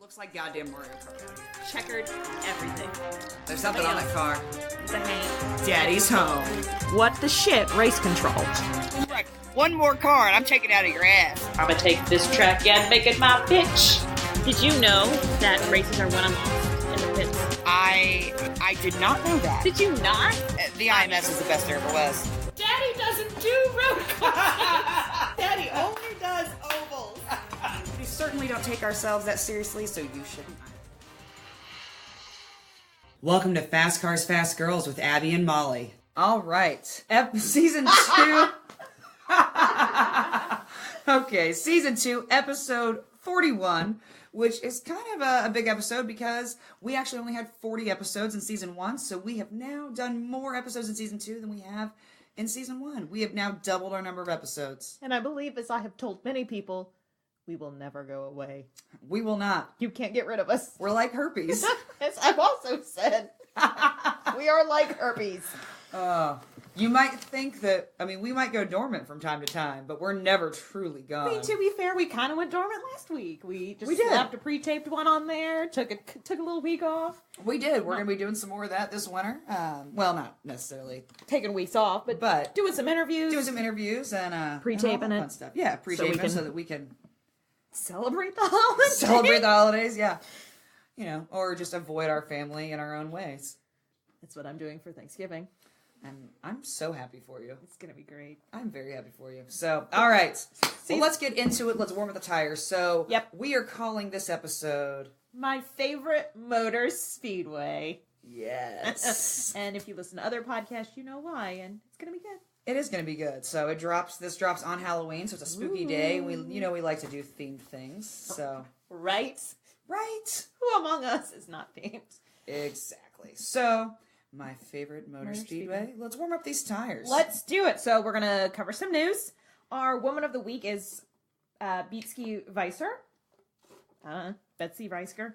Looks like goddamn Mario Kart. Checkered everything. There's something on that car. It's a hand. Daddy's home. What the shit? Race control. Right. One more car and I'm taking it out of your ass. I'm gonna take this track and make it my bitch. Did you know that races are won and lost in the pits? I did not know that. Did you not? The IMS is the best there ever was. Daddy doesn't do road courses. Daddy only does ovals. We certainly don't take ourselves that seriously, so you shouldn't. Welcome to Fast Cars, Fast Girls with Abby and Molly. All right. Season 2. Okay, Season 2, Episode 41, which is kind of a big episode because we actually only had 40 episodes in Season 1, so we have now done more episodes in Season 2 than we have in Season 1. We have now doubled our number of episodes. And I believe, as I have told many people, we will never go away. We will not. You can't get rid of us. We're like herpes. As I've also said, we are like herpes. You might think that, we might go dormant from time to time, but we're never truly gone. I mean, to be fair, we kind of went dormant last week. We did. Slapped a pre-taped one on there, took a little week off. We did. We're going to be doing some more of that this winter. Well, not necessarily. Taking weeks off, but doing some interviews. And pre-taping and all it. fun stuff. Yeah, pre-taping it so that we can celebrate the holidays. Celebrate the holidays, yeah. Or just avoid our family in our own ways. That's what I'm doing for Thanksgiving. And I'm so happy for you. It's going to be great. I'm very happy for you. So, all right. Well, let's get into it. Let's warm up the tires. So, we are calling this episode... My favorite Motorspeedway. Yes. And if you listen to other podcasts, you know why. And it's going to be good. It is going to be good. So, this drops on Halloween, so it's a spooky day. We like to do themed things. So... Right? Who among us is not themed? Exactly. So... My favorite motor speedway. Let's warm up these tires. Let's do it. So we're going to cover some news. Our woman of the week is Beitske Visser. Betsy Reisker.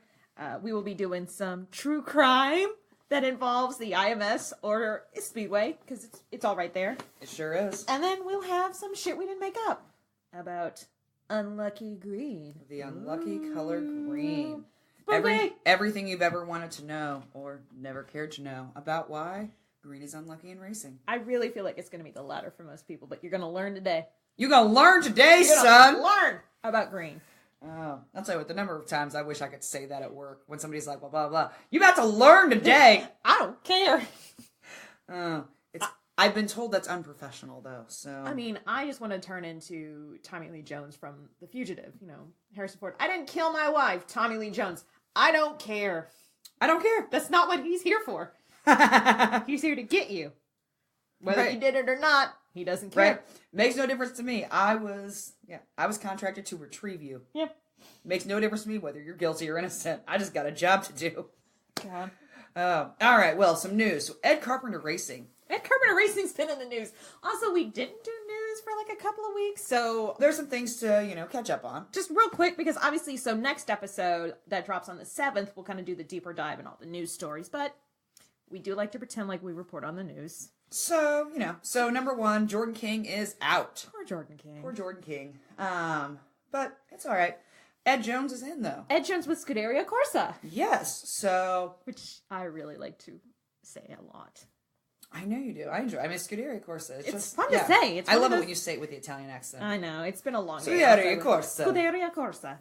We will be doing some true crime that involves the IMS or Speedway, because it's all right there. It sure is. And then we'll have some shit we didn't make up about unlucky green. The unlucky color green. Okay. Everything you've ever wanted to know or never cared to know about why green is unlucky in racing. I really feel like it's going to be the latter for most people, but you're going to learn today. You're going to learn today, son! Learn about green. Oh, I'll tell you what, the number of times I wish I could say that at work when somebody's like, blah, blah, blah. You about to learn today! I don't care. I've been told that's unprofessional, though, so... I just want to turn into Tommy Lee Jones from The Fugitive. Harrison Ford. I didn't kill my wife, Tommy Lee Jones. I don't care. I don't care. That's not what he's here for. He's here to get you. Whether he did it or not, he doesn't care. Right. Makes no difference to me. I was contracted to retrieve you. Yep. Makes no difference to me whether you're guilty or innocent. I just got a job to do. God. All right, well, some news. So Ed Carpenter Racing. Ed Carpenter Racing's been in the news. Also, we didn't do news for like a couple of weeks, so... There's some things to, catch up on. Just real quick, because obviously, so next episode that drops on the 7th, we'll kind of do the deeper dive in all the news stories, but we do like to pretend like we report on the news. So, so number one, Jordan King is out. Poor Jordan King. But it's all right. Ed Jones is in, though. Ed Jones with Scuderia Corsa. Yes, so... Which I really like to say a lot. I know you do. I enjoy it. Scuderia Corsa. It's fun to say. I love it when you say it with the Italian accent. I know. It's been a long day. Scuderia Corsa. Scuderia Corsa.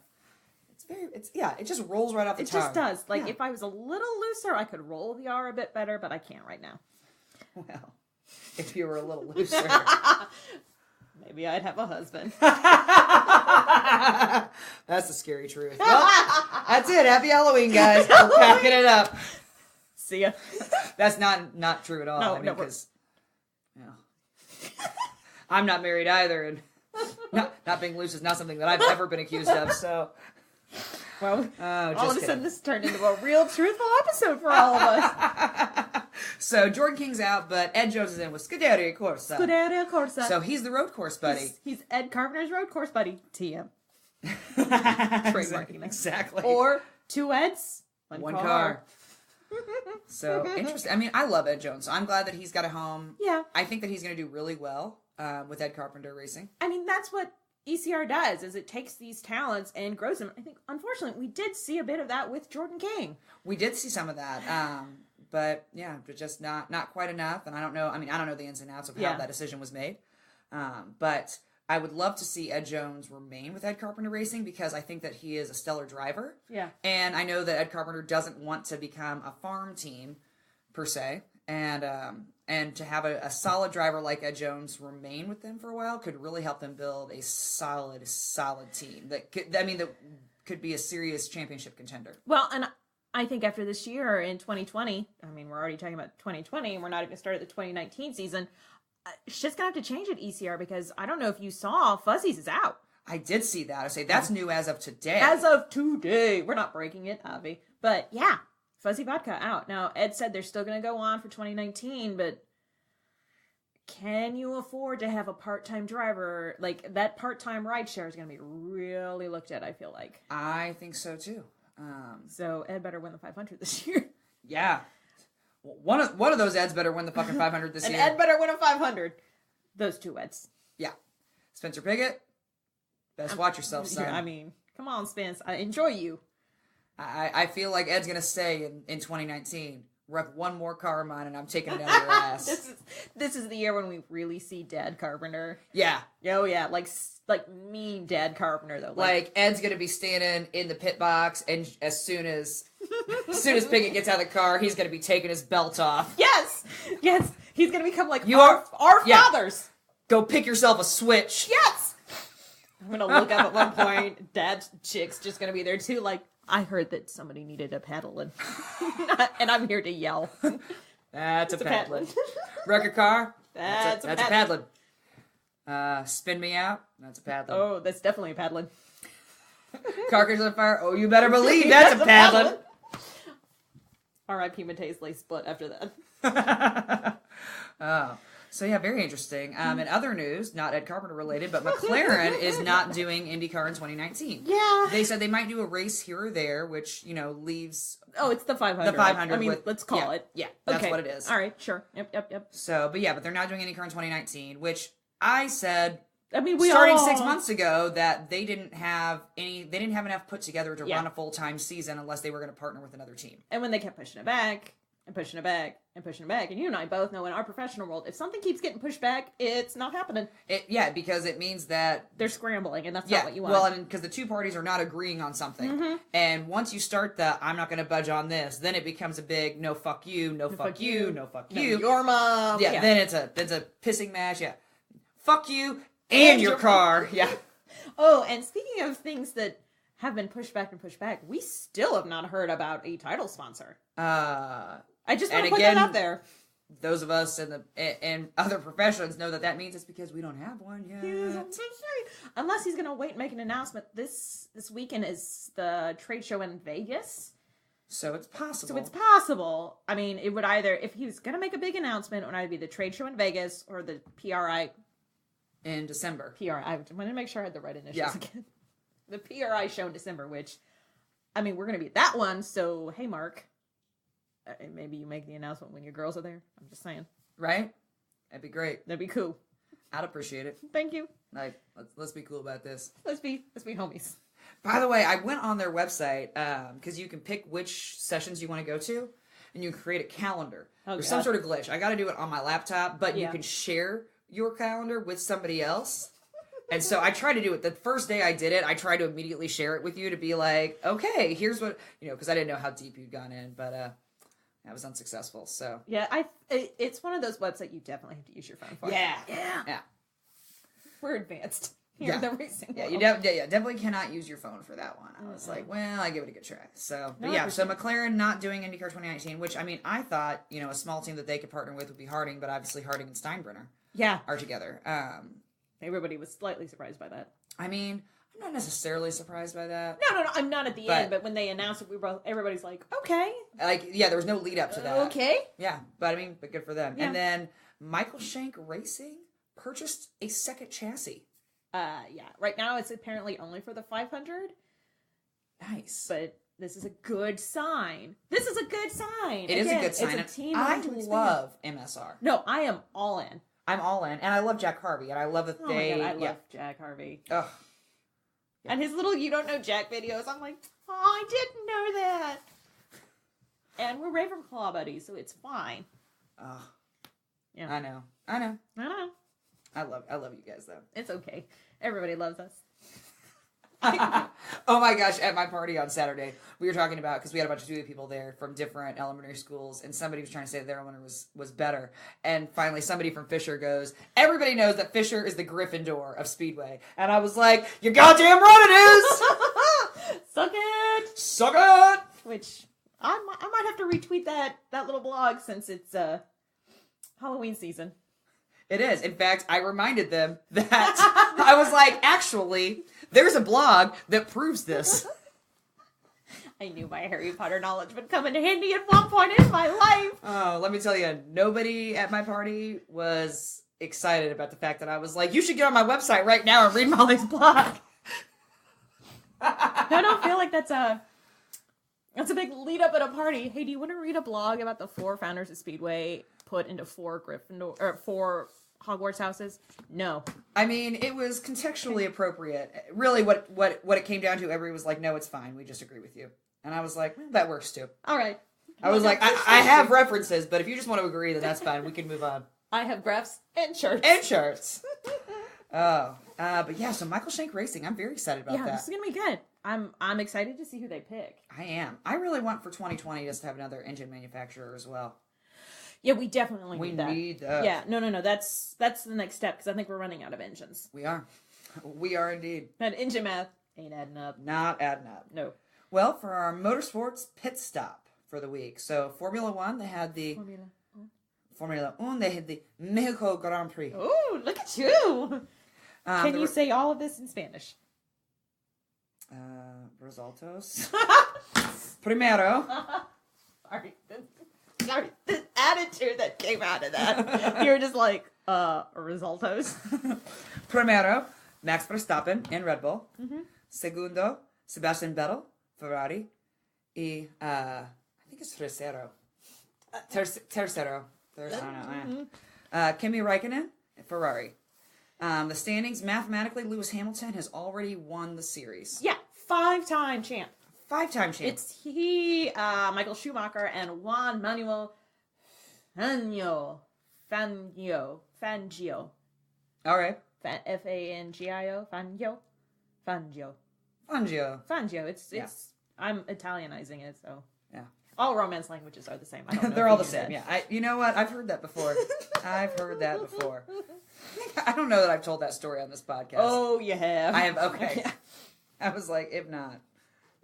It just rolls right off the tongue. It just does. If I was a little looser, I could roll the R a bit better, but I can't right now. Well, if you were a little looser. Maybe I'd have a husband. That's the scary truth. Well, that's it. Happy Halloween, guys. We're packing it up. See ya. That's not true at all. No, because I'm not married either, and not being loose is not something that I've ever been accused of. So, well, all of a sudden this turned into a real truthful episode for all of us. So Jordan King's out, but Ed Jones is in with Scuderia Corsa. Scuderia Corsa. So he's the road course buddy. He's Ed Carpenter's road course buddy. TM. Trademarking. Exactly. Or two Eds, one car. So interesting. I love Ed Jones. So I'm glad that he's got a home. Yeah. I think that he's going to do really well with Ed Carpenter Racing. That's what ECR does is it takes these talents and grows them. I think, unfortunately, we did see a bit of that with Jordan King. We did see some of that, but yeah, but just not quite enough. And I don't know. I mean, I don't know the ins and outs of how that decision was made, but I would love to see Ed Jones remain with Ed Carpenter Racing because I think that he is a stellar driver. Yeah, and I know that Ed Carpenter doesn't want to become a farm team per se, and to have a solid driver like Ed Jones remain with them for a while could really help them build a solid team that could be a serious championship contender. Well, and I think after this year in 2020, I mean, we're already talking about 2020 and we're not even started the 2019 season, shit's gonna have to change at ECR because I don't know if you saw Fuzzies is out. I did see that. I say that's new as of today. As of today. We're not breaking it, Avi. But yeah, Fuzzy Vodka out. Now, Ed said they're still going to go on for 2019, but can you afford to have a part-time driver? Like, that part-time rideshare is going to be really looked at, I feel like. I think so, too. So, Ed better win the 500 this year. Yeah. One of those Eds better win the fucking 500 this year. And Ed better win a 500. Those two Eds. Yeah. Spencer Piggott, best watch yourself, son. I mean, come on, Spence. I enjoy you. I feel like Ed's going to stay in 2019. Rep one more car of mine and I'm taking it out of your ass. This is the year when we really see Dad Carpenter. Yeah. Oh, yeah. Like mean Dad Carpenter, though. Like Ed's going to be standing in the pit box, and as soon as Piggott gets out of the car, he's going to be taking his belt off. Yes. He's going to become like our fathers. Go pick yourself a switch. Yes. I'm going to look up at one point. Dad's chick's just going to be there, too. Like, I heard that somebody needed a paddling. And I'm here to yell. That's a paddling. Record car? That's a paddling. Spin me out? That's a paddling. Oh, that's definitely a paddling. Carcass on fire? Oh, you better believe that's a paddling. R.I.P. Mateus Lay split after that. Oh. So yeah, very interesting. In other news, not Ed Carpenter related, but McLaren is not doing IndyCar in 2019. Yeah. They said they might do a race here or there, which, leaves... Oh, it's the 500. The 500. I mean, let's call it. Yeah, that's okay. what it is. All right, sure. Yep. So, but they're not doing IndyCar in 2019, which I said... I mean, starting 6 months ago that they didn't have enough put together to run a full-time season unless they were going to partner with another team. And when they kept pushing it back... and pushing it back, and you and I both know in our professional world, if something keeps getting pushed back, it's not happening. Because it means that... they're scrambling, and that's not what you want. Well, and because the two parties are not agreeing on something. Mm-hmm. And once you start I'm not going to budge on this, then it becomes a big, no fuck you, no fuck you, no fuck you. Your mom. Yeah, then it's a pissing match, Fuck you and your car. Yeah. Oh, and speaking of things that have been pushed back, we still have not heard about a title sponsor. I just want to put that out there. Those of us and other professions know that means it's because we don't have one yet. Unless he's going to wait and make an announcement. This weekend is the trade show in Vegas. So it's possible. I mean, it would either, if he was going to make a big announcement, it would either be the trade show in Vegas or the PRI. In December. I wanted to make sure I had the right initials again. The PRI show in December, which, I mean, we're going to be at that one. So, hey, Mark. Maybe you make the announcement when your girls are there. I'm just saying. Right? That'd be great. That'd be cool. I'd appreciate it. Thank you. Like, let's be cool about this. Let's be homies. By the way, I went on their website because you can pick which sessions you want to go to, and you can create a calendar. There's some sort of glitch. I got to do it on my laptop, but you can share your calendar with somebody else. And so I tried to do it. The first day I did it, I tried to immediately share it with you to be like, okay, here's what, because I didn't know how deep you'd gone in, but that was unsuccessful. So yeah, it's one of those websites you definitely have to use your phone for. Yeah. We're advanced here in the racing world. You definitely cannot use your phone for that one. I was like, well, I give it a good try. So, so McLaren not doing IndyCar 2019, which, I mean, I thought, a small team that they could partner with would be Harding, but obviously Harding and Steinbrenner are together. Everybody was slightly surprised by that. I mean, I'm not necessarily surprised by that. No, I'm not at the end, but when they announced it, everybody's like, okay. There was no lead up to that. Okay. Yeah, but good for them. Yeah. And then Michael Shank Racing purchased a second chassis. Right now it's apparently only for the 500. Nice. But this is a good sign. It is a good sign. It is a good sign. It's a team I love MSR. No, I am all in. I'm all in. And I love Jack Harvey. And I love that they... Oh my God, I love Jack Harvey. Ugh. Yeah. And his little You Don't Know Jack videos, I'm like, oh, I didn't know that. And we're Ravenclaw buddies, so it's fine. Ugh. Yeah. I know. I know. I know. I love you guys, though. It's okay. Everybody loves us. Oh my gosh, at my party on Saturday, we were talking about, because we had a bunch of S2E people there from different elementary schools, and somebody was trying to say that their elementary was better. And finally, somebody from Fisher goes, everybody knows that Fisher is the Gryffindor of Speedway. And I was like, you're goddamn right it is! Suck it! Suck it! Which, I might have to retweet that little blog since it's Halloween season. It is. In fact, I reminded them that I was like, actually, there's a blog that proves this. I knew my Harry Potter knowledge would come in handy at one point in my life. Oh, let me tell you, nobody at my party was excited about the fact that I was like, you should get on my website right now and read Molly's blog. I don't feel like that's a big lead up at a party. Hey, do you want to read a blog about the 4 founders of Speedway put into 4 Gryffindor or 4 Hogwarts houses? No. I mean, it was contextually appropriate. Really, what it came down to, everybody was like, no, it's fine. We just agree with you. And I was like, well, that works too. All right. I was like, I have references, but if you just want to agree, then that's fine. We can move on. I have graphs and charts. And charts. But yeah, so Michael Shank Racing, I'm very excited about that. Yeah, this is going to be good. I'm excited to see who they pick. I am. I really want for 2020 just to have another engine manufacturer as well. Yeah, we definitely need that. We need that. Yeah, no. That's the next step, because I think we're running out of engines. We are. We are indeed. That engine math ain't adding up. Not adding up. No. Well, for our motorsports pit stop for the week. So, Formula One, they had the... Formula One, they had the Mexico Grand Prix. Oh, look at you! Can you say all of this in Spanish? Resultos. Primero. Sorry, the attitude that came out of that. You were just like, Resultos. Primero, Max Verstappen in Red Bull. Mm-hmm. Segundo, Sebastian Vettel, Ferrari. I think it's Tercero. Tercero. I don't know. Kimi Räikkönen, Ferrari. The standings, mathematically, Lewis Hamilton has already won the series. Yeah, 5-time champ. 5-time champ. It's he, Michael Schumacher, and Juan Manuel Fangio. All right. Fangio. Fangio. It's. I'm Italianizing it, so. Yeah. All Romance languages are the same. I don't know. They're all the same. Yeah. You know what? I've heard that before. I don't know that I've told that story on this podcast. Oh, you have. I have. Okay. I was like, if not.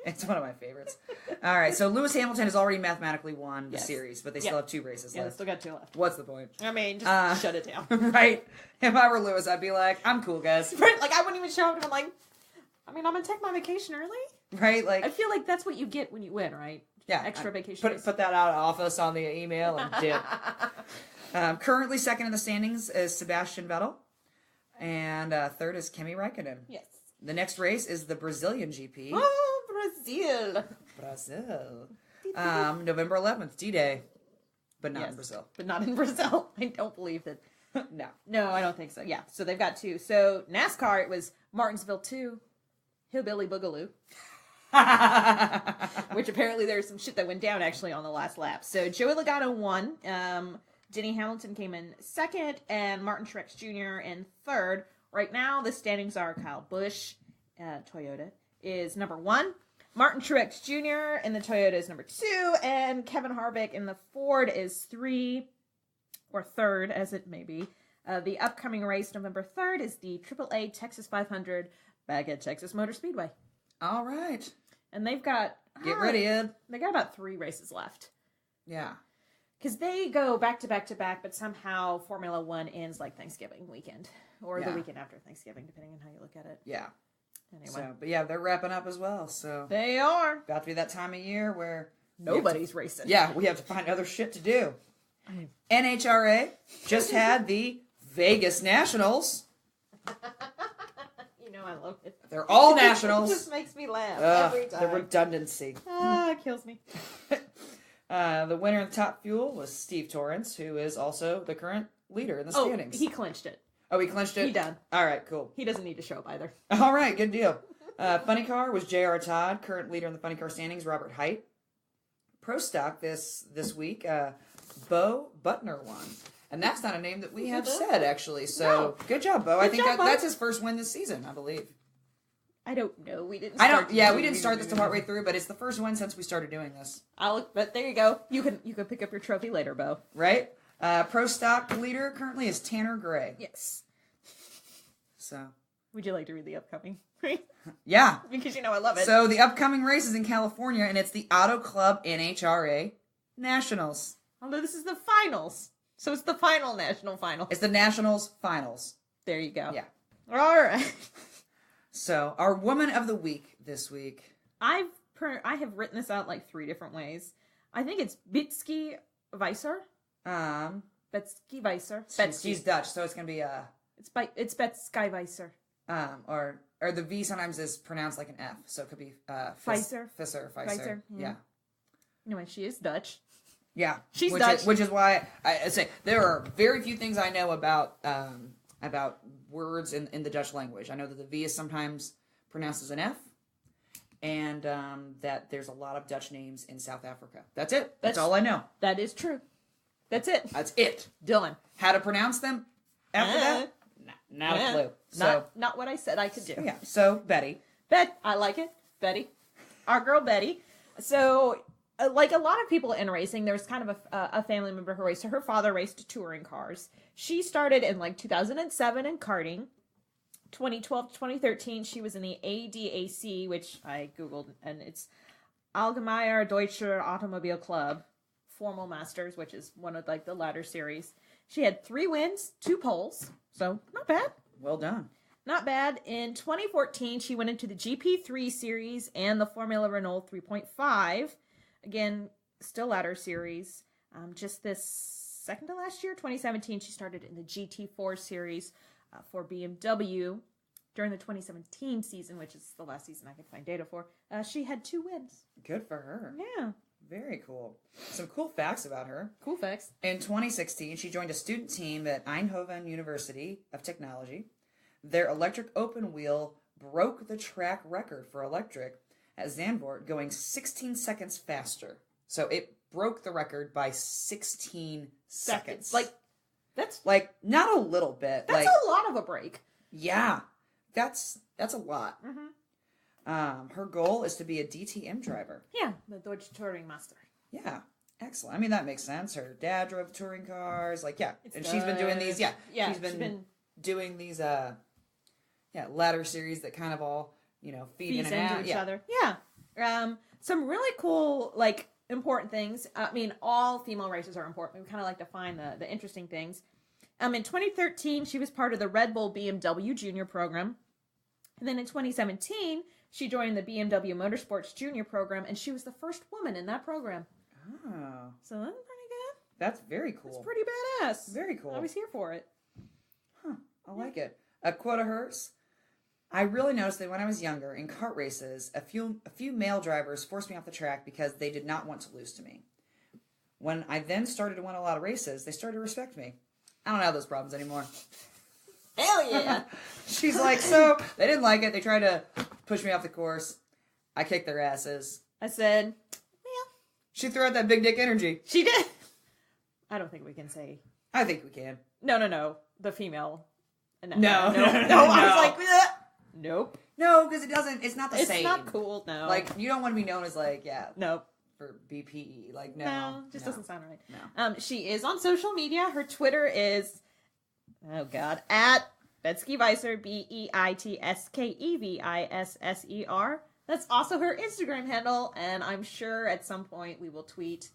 It's one of my favorites. All right, so Lewis Hamilton has already mathematically won the series, but they still have 2 races left. Yeah, they still got 2 left. What's the point? I mean, just shut it down. Right? If I were Lewis, I'd be like, I'm cool, guys. Right? Like, I wouldn't even show up and I'm like, I'm going to take my vacation early. Right? Like, I feel like that's what you get when you win, right? Yeah. Extra vacation. Put that out of office on the email and dip. Currently second in the standings is Sebastian Vettel. And third is Kimi Räikkönen. Yes. The next race is the Brazilian GP. Oh, Brazil. November 11th, D-Day. But not in Brazil. But not in Brazil. I don't believe that. No. No, I don't think so. Yeah, so they've got 2. So NASCAR, it was Martinsville 2, Hillbilly Boogaloo. Which apparently there's some shit that went down actually on the last lap. So Joey Logano won. Denny Hamilton came in second, and Martin Truex Jr. in third. Right now, the standings are Kyle Busch, Toyota, is number 1. Martin Truex Jr. in the Toyota is number 2, and Kevin Harvick in the Ford is 3, or third, as it may be. The upcoming race, November 3rd, is the AAA Texas 500 back at Texas Motorspeedway. All right. And they've got... Get ready, Ed. They got about 3 races left. Yeah. Because they go back to back to back, but somehow Formula One ends like Thanksgiving weekend. Or the weekend after Thanksgiving, depending on how you look at it. Yeah. Anyway. So, but yeah, they're wrapping up as well, so. They are. About to be that time of year where... Nobody's racing. Yeah, we have to find other shit to do. NHRA just had the Vegas Nationals. You know I love it. They're all Nationals. It just makes me laugh every time. The redundancy. It kills me. The winner of the Top Fuel was Steve Torrance, who is also the current leader in the standings. He clinched it. Oh, he clinched it? He done. All right, cool. He doesn't need to show up either. All right, good deal. Funny car was J.R. Todd. Current leader in the funny car standings, Robert Height. Pro Stock this week, Bo Butner won. And that's not a name that we have said, actually. So, good job, Bo. I think that's his first win this season, I believe. I don't know. We didn't start this partway through, but it's the first one since we started doing this. But there you go. You can pick up your trophy later, Bo. Right? Pro Stock leader currently is Tanner Gray. Yes. So. Would you like to read the upcoming? Yeah. Because I love it. So the upcoming race is in California, and it's the Auto Club NHRA Nationals. Although this is the finals. So it's the final national final. It's the Nationals finals. There you go. Yeah. All right. So our Woman of the Week this week. I have written this out like 3 different ways. I think it's Beitske Visser. Beitske Visser. She's Dutch, so it's gonna be It's Beitske Visser. Or the V sometimes is pronounced like an F, so it could be Visser. Visser. Yeah. Anyway, she is Dutch. Yeah, she's Dutch. Which is why I say there are very few things I know about words in the Dutch language. I know that the V is sometimes pronounced as an F, and that there's a lot of Dutch names in South Africa. That's it. That's all I know. That is true. That's it. That's it. Dylan. How to pronounce them after that? Not a clue. So, not what I said I could do. Yeah. So Betty. I like it. Betty. Our girl Betty. So, like a lot of people in racing, there's kind of a family member who raced. So her father raced touring cars. She started in like 2007 in karting. 2012 to 2013, she was in the ADAC, which I Googled, and it's Allgemeiner Deutscher Automobil Club. Formal Masters, which is one of like the ladder series. She had 3 wins, 2 poles, so not bad. Well done. Not bad. In 2014, she went into the GP3 series and the Formula Renault 3.5. Again, still ladder series. Just this second to last year, 2017, she started in the GT4 series for BMW. During the 2017 season, which is the last season I could find data for, she had 2 wins. Good for her. Yeah. Very cool. Some cool facts about her. Cool facts. In 2016, she joined a student team at Eindhoven University of Technology. Their electric open wheel broke the track record for electric at Zandvoort, going 16 seconds faster. So it broke the record by 16 seconds. That's not a little bit. That's a lot of a break. Yeah. That's a lot. Mm-hmm. Her goal is to be a DTM driver. Yeah, the Deutsche Touring Master. Yeah, excellent. I mean, that makes sense. Her dad drove touring cars. She's been doing these. Yeah, she's been doing these. Ladder series that kind of all feed in and out. Each other. Yeah. Some really cool important things. I mean, all female races are important. We kind of like to find the interesting things. In 2013, she was part of the Red Bull BMW Junior program. And then in 2017, she joined the BMW Motorsports Junior program, and she was the first woman in that program. Oh. So that's pretty good. That's very cool. That's pretty badass. Very cool. I was here for it. Huh. I like it. A quote of hers. I really noticed that when I was younger, in kart races, a few male drivers forced me off the track because they did not want to lose to me. When I then started to win a lot of races, they started to respect me. I don't have those problems anymore. Hell yeah. She's like, so they didn't like it. They tried to push me off the course. I kicked their asses. I said, yeah. She threw out that big dick energy. She did. I don't think we can say. I think we can. No. The female. No. I was like, bleh. Nope. No, because it's not the same. It's not cool, no. You don't want to be known as Nope. For BPE. No, doesn't sound right. No. She is on social media. Her Twitter is, at Beitske Visser, BEITSKEVISSER. That's also her Instagram handle, and I'm sure at some point we will tweet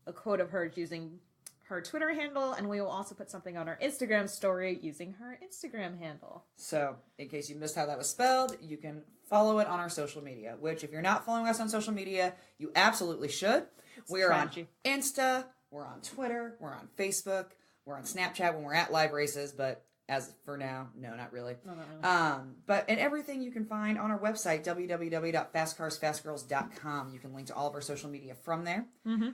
a quote of hers using her Twitter handle, and we will also put something on our Instagram story using her Instagram handle. So, in case you missed how that was spelled, you can follow it on our social media, which if you're not following us on social media, you absolutely should. We're on Insta, we're on Twitter, we're on Facebook, we're on Snapchat when we're at live races, but as for now, no, not really. No, not really. And everything you can find on our website, www.fastcarsfastgirls.com. You can link to all of our social media from there. Mm-hmm.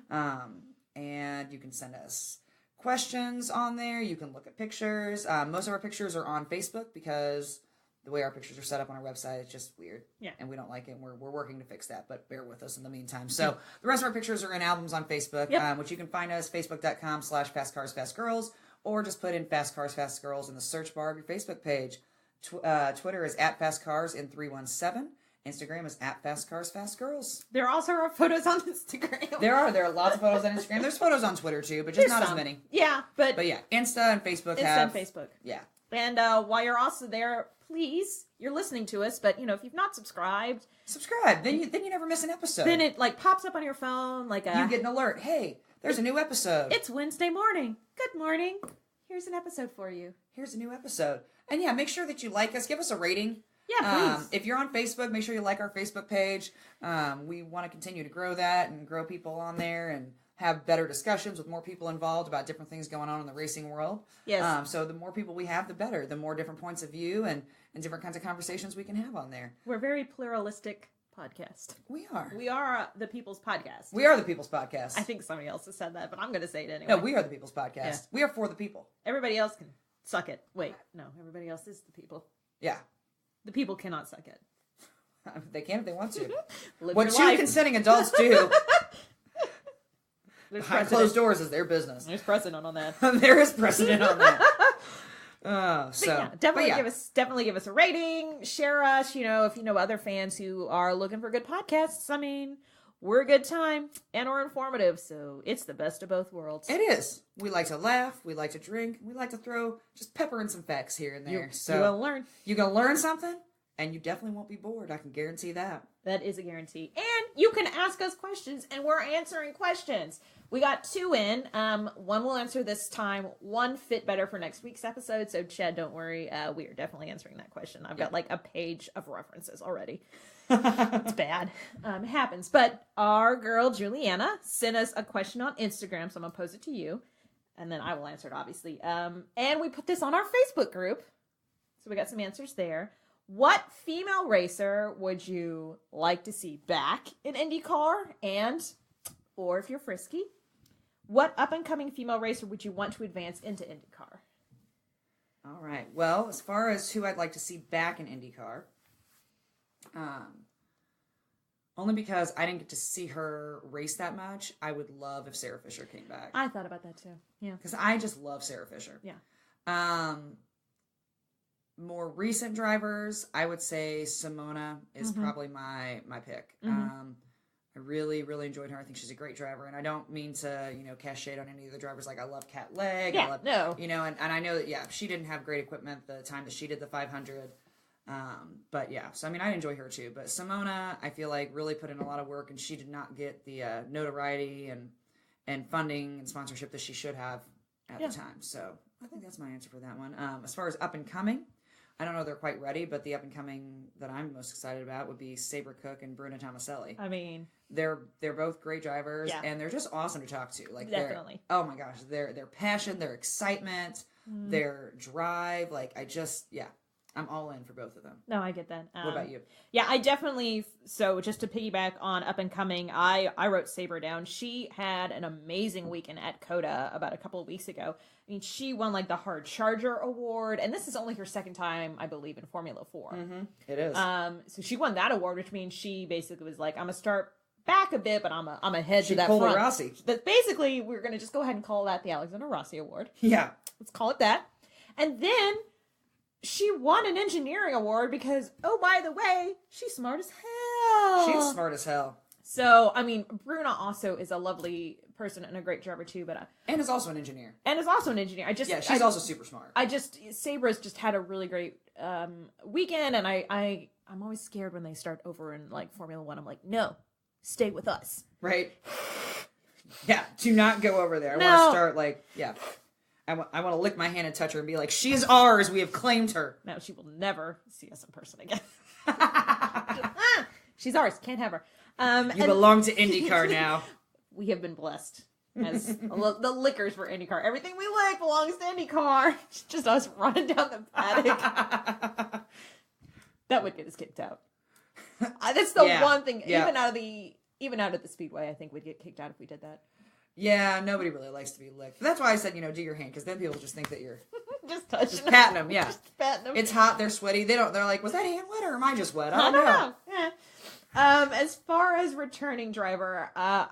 And you can send us questions on there. You can look at pictures. Most of our pictures are on Facebook because the way our pictures are set up on our website is just weird. Yeah. And we don't like it. And we're working to fix that, but bear with us in the meantime. So the rest of our pictures are in albums on Facebook, which you can find us, facebook.com/FastCarsFastGirls, or just put in Fast Cars Fast Girls in the search bar of your Facebook page. Twitter is @FastCars317. Instagram is @FastCarsFastGirls. There also are photos on Instagram. There are lots of photos on Instagram. There's photos on Twitter too, but just not as many. Yeah, but yeah, Insta and Facebook and Facebook. Yeah. And while you're also there, please, you're listening to us, but if you've not subscribed, subscribe. Then you never miss an episode. Then it pops up on your phone you get an alert. Hey, there's a new episode. It's Wednesday morning. Good morning. Here's an episode for you. Here's a new episode. And yeah, make sure that you like us. Give us a rating. Yeah, please. If you're on Facebook, make sure you like our Facebook page. We want to continue to grow that and grow people on there and have better discussions with more people involved about different things going on in the racing world. Yes. So the more people we have, the better. The more different points of view and different kinds of conversations we can have on there. We're a very pluralistic podcast. We are. We are the People's Podcast. We are the People's Podcast. I think somebody else has said that, but I'm going to say it anyway. No, we are the People's Podcast. Yeah. We are for the people. Everybody else can suck it. Wait, no, everybody else is the people. Yeah. The people cannot suck it. They can if they want to. What two consenting adults do behind closed doors is their business. There's precedent on that. There is precedent on that. Definitely give us a rating. Share us. If you know other fans who are looking for good podcasts. I mean, we're a good time and we're informative, so it's the best of both worlds. It is. We like to laugh. We like to drink. We like to throw just pepper in some facts here and there. You're gonna learn. You're gonna learn something, and you definitely won't be bored. I can guarantee that. That is a guarantee. And you can ask us questions, and we're answering questions. We got 2 in. One we'll answer this time. One fit better for next week's episode. So, Chad, don't worry. We are definitely answering that question. I've got a page of references already. It's bad. It happens. But our girl, Juliana, sent us a question on Instagram. So, I'm going to pose it to you. And then I will answer it, obviously. And we put this on our Facebook group. So, we got some answers there. What female racer would you like to see back in IndyCar? Or if you're frisky, what up-and-coming female racer would you want to advance into IndyCar? All right. Well, as far as who I'd like to see back in IndyCar, only because I didn't get to see her race that much, I would love if Sarah Fisher came back. I thought about that too. Yeah. Because I just love Sarah Fisher. Yeah. More recent drivers, I would say Simona is probably my pick. I really, really enjoyed her. I think she's a great driver, and I don't mean to, cast shade on any of the drivers. I love Kat Legg. Yeah, and I know that, she didn't have great equipment the time that she did the 500. But yeah, so I mean, I enjoy her too. But Simona, I feel like really put in a lot of work, and she did not get the notoriety and funding and sponsorship that she should have at the time. So I think that's my answer for that one. As far as up and coming, I don't know if they're quite ready, but the up and coming that I'm most excited about would be Sabre Cook and Bruna Tomaselli. I mean, they're both great drivers, and they're just awesome to talk to. Definitely. Oh my gosh, their passion, their excitement, their drive. I'm all in for both of them. No, I get that. What about you? Yeah, I definitely. So just to piggyback on up and coming, I wrote Sabre down. She had an amazing weekend at COTA about a couple of weeks ago. I mean, she won the Hard Charger Award, and this is only her second time, I believe, in Formula 4. It is. So she won that award, which means she basically was like, I'm gonna start back a bit, but I'm a head to that front. front. Rossi. That basically we're gonna just go ahead and call that the Alexander Rossi Award. Yeah, let's call it that. And then she won an engineering award because, oh, by the way, she's smart as hell. She's smart as hell. So, I mean, Bruna also is a lovely person and a great driver too, but and is also an engineer. She's also super smart. Sabra's just had a really great weekend, and I'm always scared when they start over in Formula 1. I'm like, no, stay with us. Right. Yeah, do not go over there. I want to start I want to lick my hand and touch her and be like, she's ours. We have claimed her. No, she will never see us in person again. She's ours. Can't have her. You belong to IndyCar now. We have been blessed as the liquors for IndyCar. Everything we like belongs to IndyCar. It's just us running down the paddock. That would get us kicked out. That's the one thing. Yeah. Even out of the Speedway, I think we'd get kicked out if we did that. Yeah, nobody really likes to be licked. That's why I said, do your hand, because then people just think that you're just touching just patting them. Yeah, just patting them. It's hot. They're sweaty. They're like, was that hand wet or am I just wet? I don't know. Yeah. As far as returning driver, I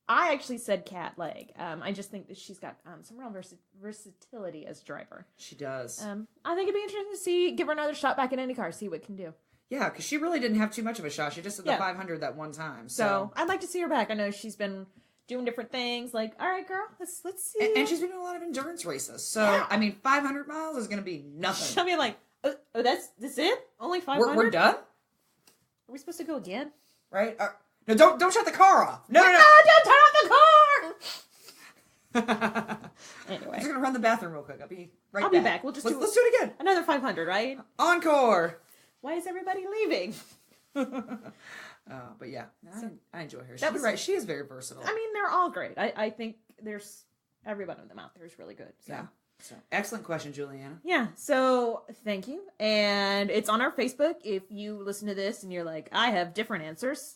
actually said cat leg. I just think that she's got some real versatility as a driver. She does. I think it'd be interesting to give her another shot back in IndyCar, see what it can do. Yeah, because she really didn't have too much of a shot. She just did the 500 that one time. So I'd like to see her back. I know she's been doing different things. Like, all right, girl, let's see. And she's been doing a lot of endurance races. So, 500 miles is going to be nothing. She'll be like, oh, that's it? Only 500? We're done? Are we supposed to go again? Right? No, don't shut the car off. No. Don't turn off the car! Anyway. I'm just going to run the bathroom real quick. I'll be right back. I'll be back. Let's do it again. Another 500, right? Encore. Why is everybody leaving? But yeah, I enjoy her. She's right. She is very versatile. I mean, they're all great. I think there's every one of them out there is really good. So. Yeah. So excellent question, Juliana. Yeah. So thank you. And it's on our Facebook. If you listen to this and you're like, I have different answers,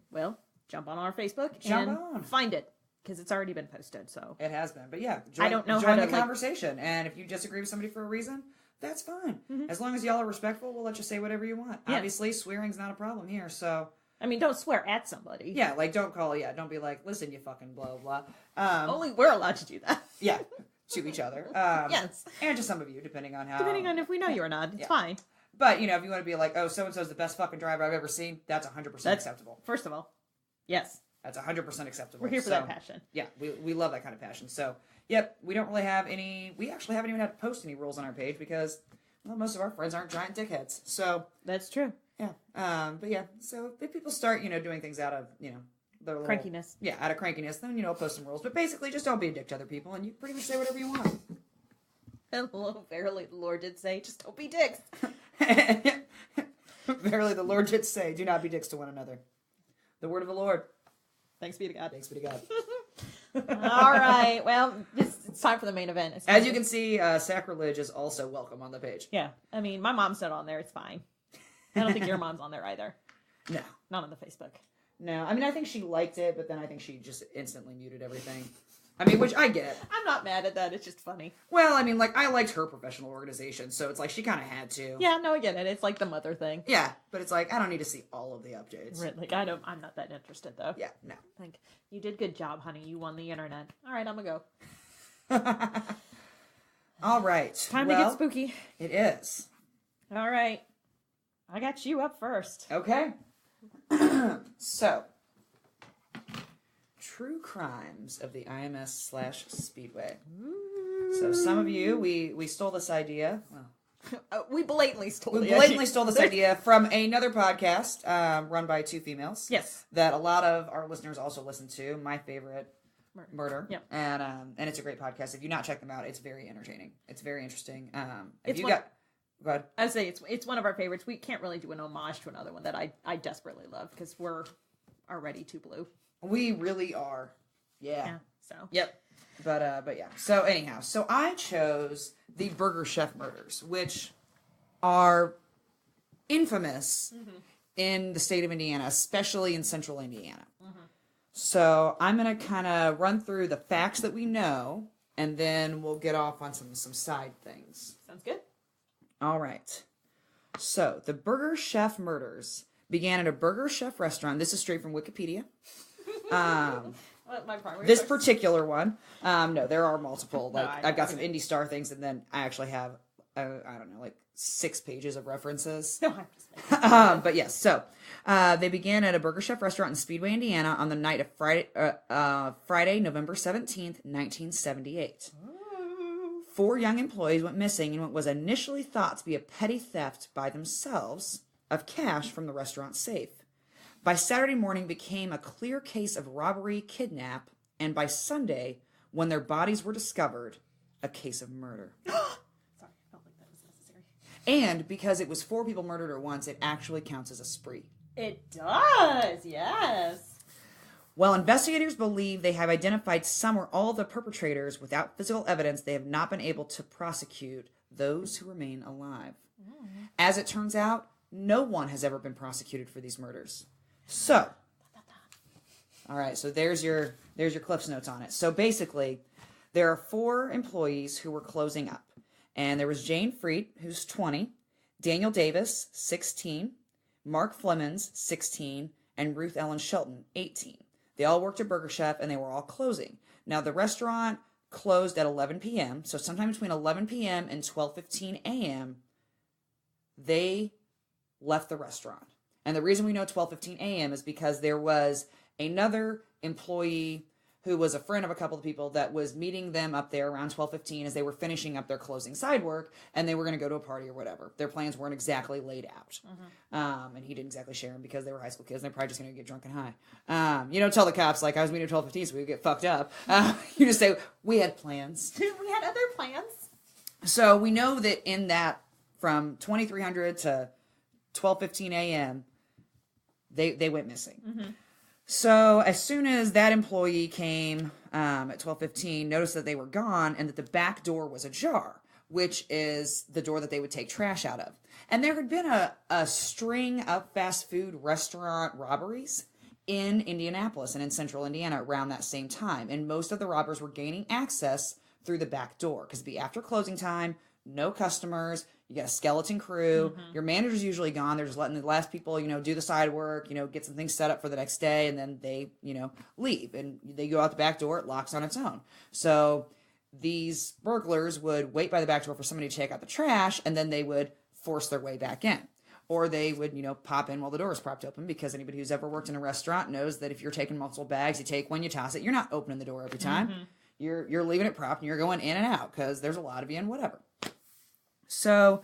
well, jump on our Facebook and find it. Because it's already been posted, so. It has been. But yeah, I don't know join how the conversation. And if you disagree with somebody for a reason, that's fine. Mm-hmm. As long as y'all are respectful, we'll let you say whatever you want. Yeah. Obviously, swearing's not a problem here, so. I mean, don't swear at somebody. Yeah, like, don't be like, listen, you fucking blah, blah. Only we're allowed to do that. Yeah, to each other. Yes. And to some of you, depending on how. Depending on if we know you or not, it's fine. But, if you want to be like, oh, so-and-so's the best fucking driver I've ever seen, that's 100% acceptable. First of all, yes. That's 100% acceptable. We're here for that passion. Yeah, we love that kind of passion. So, yep, we don't really have any. We actually haven't even had to post any rules on our page because, well, most of our friends aren't giant dickheads. So that's true. Yeah. But yeah, so if people start, doing things out of, their little, crankiness. Yeah, out of crankiness, then post some rules. But basically, just don't be a dick to other people, and you pretty much say whatever you want. Hello, verily, the Lord did say, just don't be dicks. Verily, the Lord did say, do not be dicks to one another. The word of the Lord. Thanks be to God. Thanks be to God. All right. Well, it's time for the main event. As you can see, sacrilege is also welcome on the page. Yeah. I mean, my mom's not on there. It's fine. I don't think your mom's on there either. No. Not on the Facebook. No. I mean, I think she liked it, but then I think she just instantly muted everything. I mean, which I get. I'm not mad at that. It's just funny. Well, I mean, like, I liked her professional organization, so it's like she kind of had to. Yeah, no, I get it. It's like the mother thing. Yeah, but it's like, I don't need to see all of the updates. Right, like, I'm not that interested, though. Yeah, no. Like, you did good job, honey. You won the internet. All right, I'm gonna go. All right. Time to get spooky. It is. All right. I got you up first. Okay. So, true crimes of the IMS/Speedway. Ooh. So some of you, we stole this idea. Well, we blatantly stole this idea from another podcast run by two females. Yes. That a lot of our listeners also listen to. My favorite, Murder. Yep. And it's a great podcast. If you not check them out, it's very entertaining. It's very interesting. Go ahead. I'd say it's one of our favorites. We can't really do an homage to another one that I desperately love because we're already too blue. We really are. Yeah. So. Yep. But yeah. So anyhow, so I chose the Burger Chef Murders, which are infamous in the state of Indiana, especially in central Indiana. Mm-hmm. So I'm going to kind of run through the facts that we know, and then we'll get off on some side things. Sounds good. All right. So the Burger Chef Murders began at a Burger Chef restaurant. This is straight from Wikipedia. This particular one. No, there are multiple. Like I've got some Indy Star things, and then I actually have, I don't know, like 6 pages of references. No, I'm just but yes, so they began at a Burger Chef restaurant in Speedway, Indiana, on the night of Friday, November 17th, 1978. 4 young employees went missing in what was initially thought to be a petty theft by themselves of cash from the restaurant safe. By Saturday morning became a clear case of robbery, kidnap, and by Sunday, when their bodies were discovered, a case of murder. Sorry, I felt like that was necessary. And because it was 4 people murdered at once, it actually counts as a spree. It does, yes. While investigators believe they have identified some or all of the perpetrators, without physical evidence, they have not been able to prosecute those who remain alive. As it turns out, no one has ever been prosecuted for these murders. So, All right, so there's your Cliff's Notes on it. So basically, there are 4 employees who were closing up. And there was Jane Freet, who's 20, Daniel Davis, 16, Mark Flemons, 16, and Ruth Ellen Shelton, 18. They all worked at Burger Chef, and they were all closing. Now, the restaurant closed at 11 p.m., so sometime between 11 p.m. and 12:15 a.m., they left the restaurant. And the reason we know 12:15 a.m. is because there was another employee who was a friend of a couple of people that was meeting them up there around 12:15 as they were finishing up their closing side work, and they were going to go to a party or whatever. Their plans weren't exactly laid out. And he didn't exactly share them because they were high school kids, and they're probably just going to get drunk and high. You don't tell the cops, like, I was meeting at 12:15, so we would get fucked up. You just say, we had plans. We had other plans. So we know that in that, from 2300 to 12:15 a.m., they went missing. So as soon as that employee came at 12:15, noticed that they were gone and that the back door was ajar, which is the door that they would take trash out of. And there had been a string of fast food restaurant robberies in Indianapolis and in central Indiana around that same time. And most of the robbers were gaining access through the back door because it'd be after closing time, no customers. You got a skeleton crew. Your manager's usually gone. They're just letting the last people, do the side work, get some things set up for the next day, and then they, leave. And they go out the back door. It locks on its own. So these burglars would wait by the back door for somebody to take out the trash, and then they would force their way back in. Or they would, pop in while the door is propped open, because anybody who's ever worked in a restaurant knows that if you're taking multiple bags, you take one, you toss it. You're not opening the door every time. You're leaving it propped, and you're going in and out, because there's a lot of you and whatever. So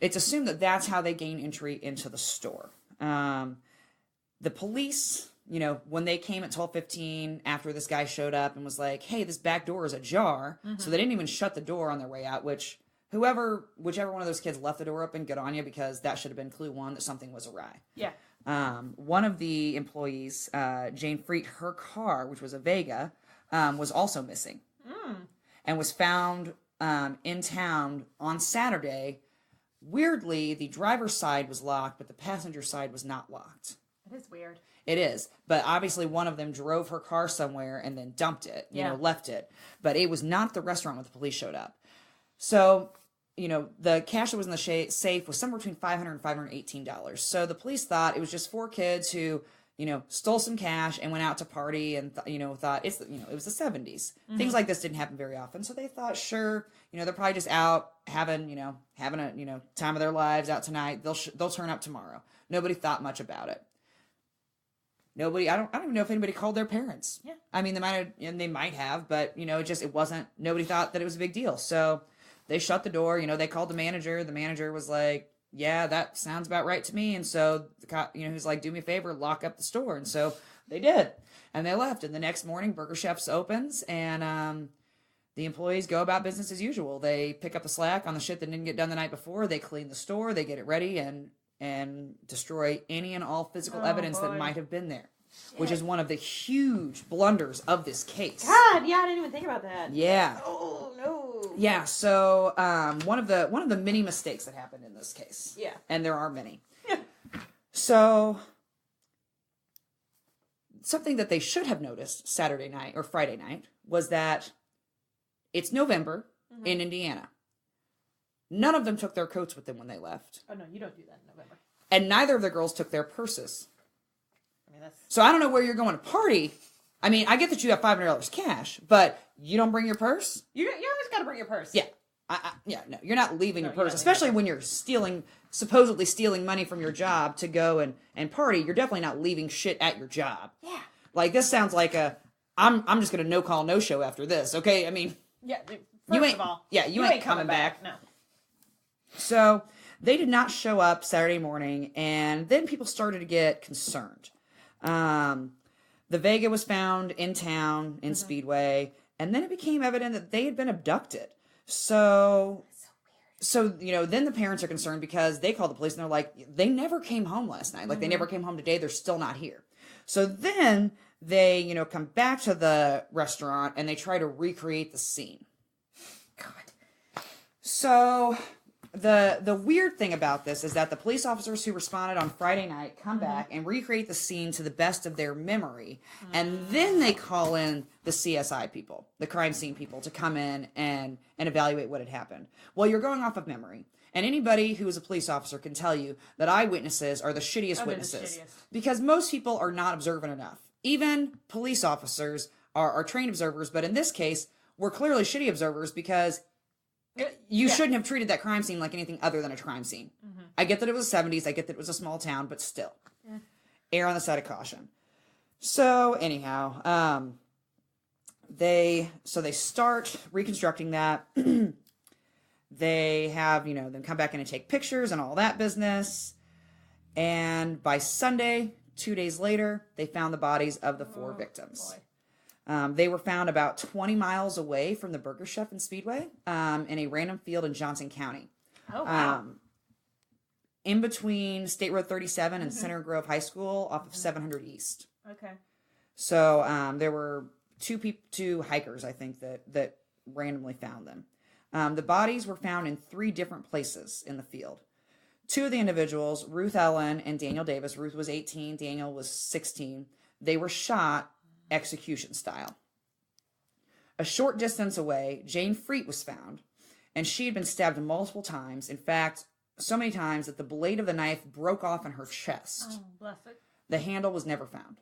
it's assumed that that's how they gain entry into the store. The police, when they came at 12:15 after this guy showed up and was like, hey, this back door is ajar. So they didn't even shut the door on their way out, which whichever one of those kids left the door open, good on you, because that should have been clue 1 that something was awry. Yeah. One of the employees, Jane Freet, her car, which was a Vega, was also missing and was found in town on Saturday. Weirdly, the driver's side was locked, but the passenger side was not locked. That is weird. It is. But obviously one of them drove her car somewhere and then dumped it, left it. But it was not the restaurant when the police showed up. So, the cash that was in the safe was somewhere between $500 and $518. So the police thought it was just 4 kids who, stole some cash and went out to party and, thought it was the 70s. Things like this didn't happen very often. So they thought, sure, they're probably just out having a, time of their lives out tonight. They'll turn up tomorrow. Nobody thought much about it. I don't even know if anybody called their parents. Yeah. I mean, they might have, but, it wasn't, nobody thought that it was a big deal. So they shut the door, they called the manager. The manager was like, yeah, that sounds about right to me. And so the cop, he was like, do me a favor, lock up the store. And so they did. And they left. And the next morning, Burger Chef's opens, and the employees go about business as usual. They pick up the slack on the shit that didn't get done the night before. They clean the store. They get it ready and destroy any and all physical evidence that might have been there, which is one of the huge blunders of this case. God, yeah, I didn't even think about that. Yeah. Oh, no. Yeah, so one of the many mistakes that happened in this case. Yeah. And there are many. So something that they should have noticed Saturday night or Friday night was that it's November in Indiana. None of them took their coats with them when they left. Oh, no, you don't do that in November. And neither of the girls took their purses. I mean, that's... So I don't know where you're going to party. I mean, I get that you have $500 cash, but you don't bring your purse? You always got to bring your purse. Yeah. No, you're not leaving your purse, especially when you're supposedly stealing money from your job to go and party. You're definitely not leaving shit at your job. Yeah. Like, this sounds like I'm just going to no call, no show after this, okay? I mean... Yeah, you ain't coming back. No. So they did not show up Saturday morning, and then people started to get concerned. The Vega was found in town, in Speedway, and then it became evident that they had been abducted. So then the parents are concerned because they call the police and they're like, they never came home last night. Like, they never came home today. They're still not here. So then they, come back to the restaurant and they try to recreate the scene. God. So The weird thing about this is that the police officers who responded on Friday night come back and recreate the scene to the best of their memory. And then they call in the CSI people, the crime scene people, to come in and evaluate what had happened. Well, you're going off of memory. And anybody who is a police officer can tell you that eyewitnesses are the shittiest witnesses. Because most people are not observant enough. Even police officers are trained observers, but in this case, we're clearly shitty observers because you shouldn't have treated that crime scene like anything other than a crime scene. I get that it was the 70s. I get that it was a small town, but still. Err on the side of caution. So, anyhow, they start reconstructing that. They have, them come back in and take pictures and all that business. And by Sunday, 2 days later, they found the bodies of the 4 victims. They were found about 20 miles away from the Burger Chef and Speedway in a random field in Johnson County. Oh, wow. In between State Road 37 and Center Grove High School off of 700 East. Okay. So there were two hikers, I think, that randomly found them. The bodies were found in 3 different places in the field. 2 of the individuals, Ruth Ellen and Daniel Davis, Ruth was 18, Daniel was 16, they were shot execution style. A short distance away, Jane Freet was found, and she had been stabbed multiple times. In fact, so many times that the blade of the knife broke off in her chest. Oh, bless it. The handle was never found.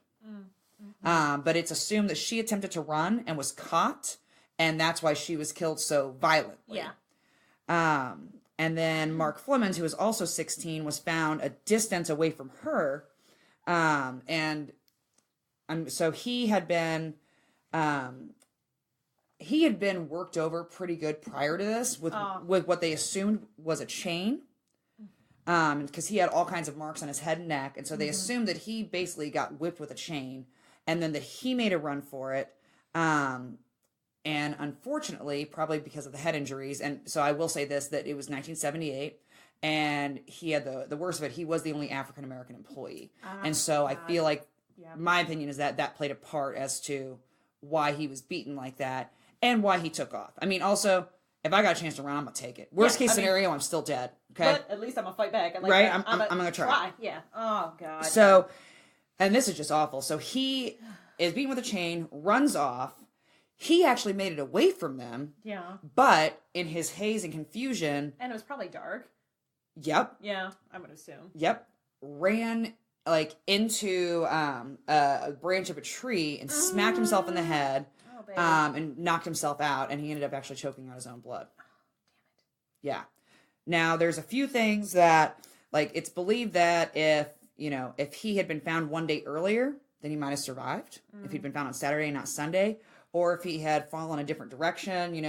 But it's assumed that she attempted to run and was caught, and that's why she was killed so violently. Yeah. And then Mark Flemons, who was also 16, was found a distance away from her, so he had been worked over pretty good prior to this with what they assumed was a chain, because he had all kinds of marks on his head and neck, and so they assumed that he basically got whipped with a chain, and then that he made a run for it, and unfortunately, probably because of the head injuries, and so I will say this, that it was 1978. And he had the worst of it. He was the only African American employee, and so I feel like. Yeah. My opinion is that played a part as to why he was beaten like that and why he took off. I mean, also, if I got a chance to run, I'm going to take it. Worst case scenario, I'm still dead. Okay. But at least I'm going to fight back. Right? I'm going to try. Yeah. Oh, God. So, and this is just awful. So he is beaten with a chain, runs off. He actually made it away from them. Yeah. But in his haze and confusion. And it was probably dark. Yep. Yeah, I would assume. Yep. Ran into a branch of a tree and smacked himself in the head, and knocked himself out, and he ended up actually choking on his own blood. Oh, damn it. Yeah. Now, there's a few things that, it's believed that if he had been found one day earlier, then he might have survived. If he'd been found on Saturday, not Sunday. Or if he had fallen a different direction,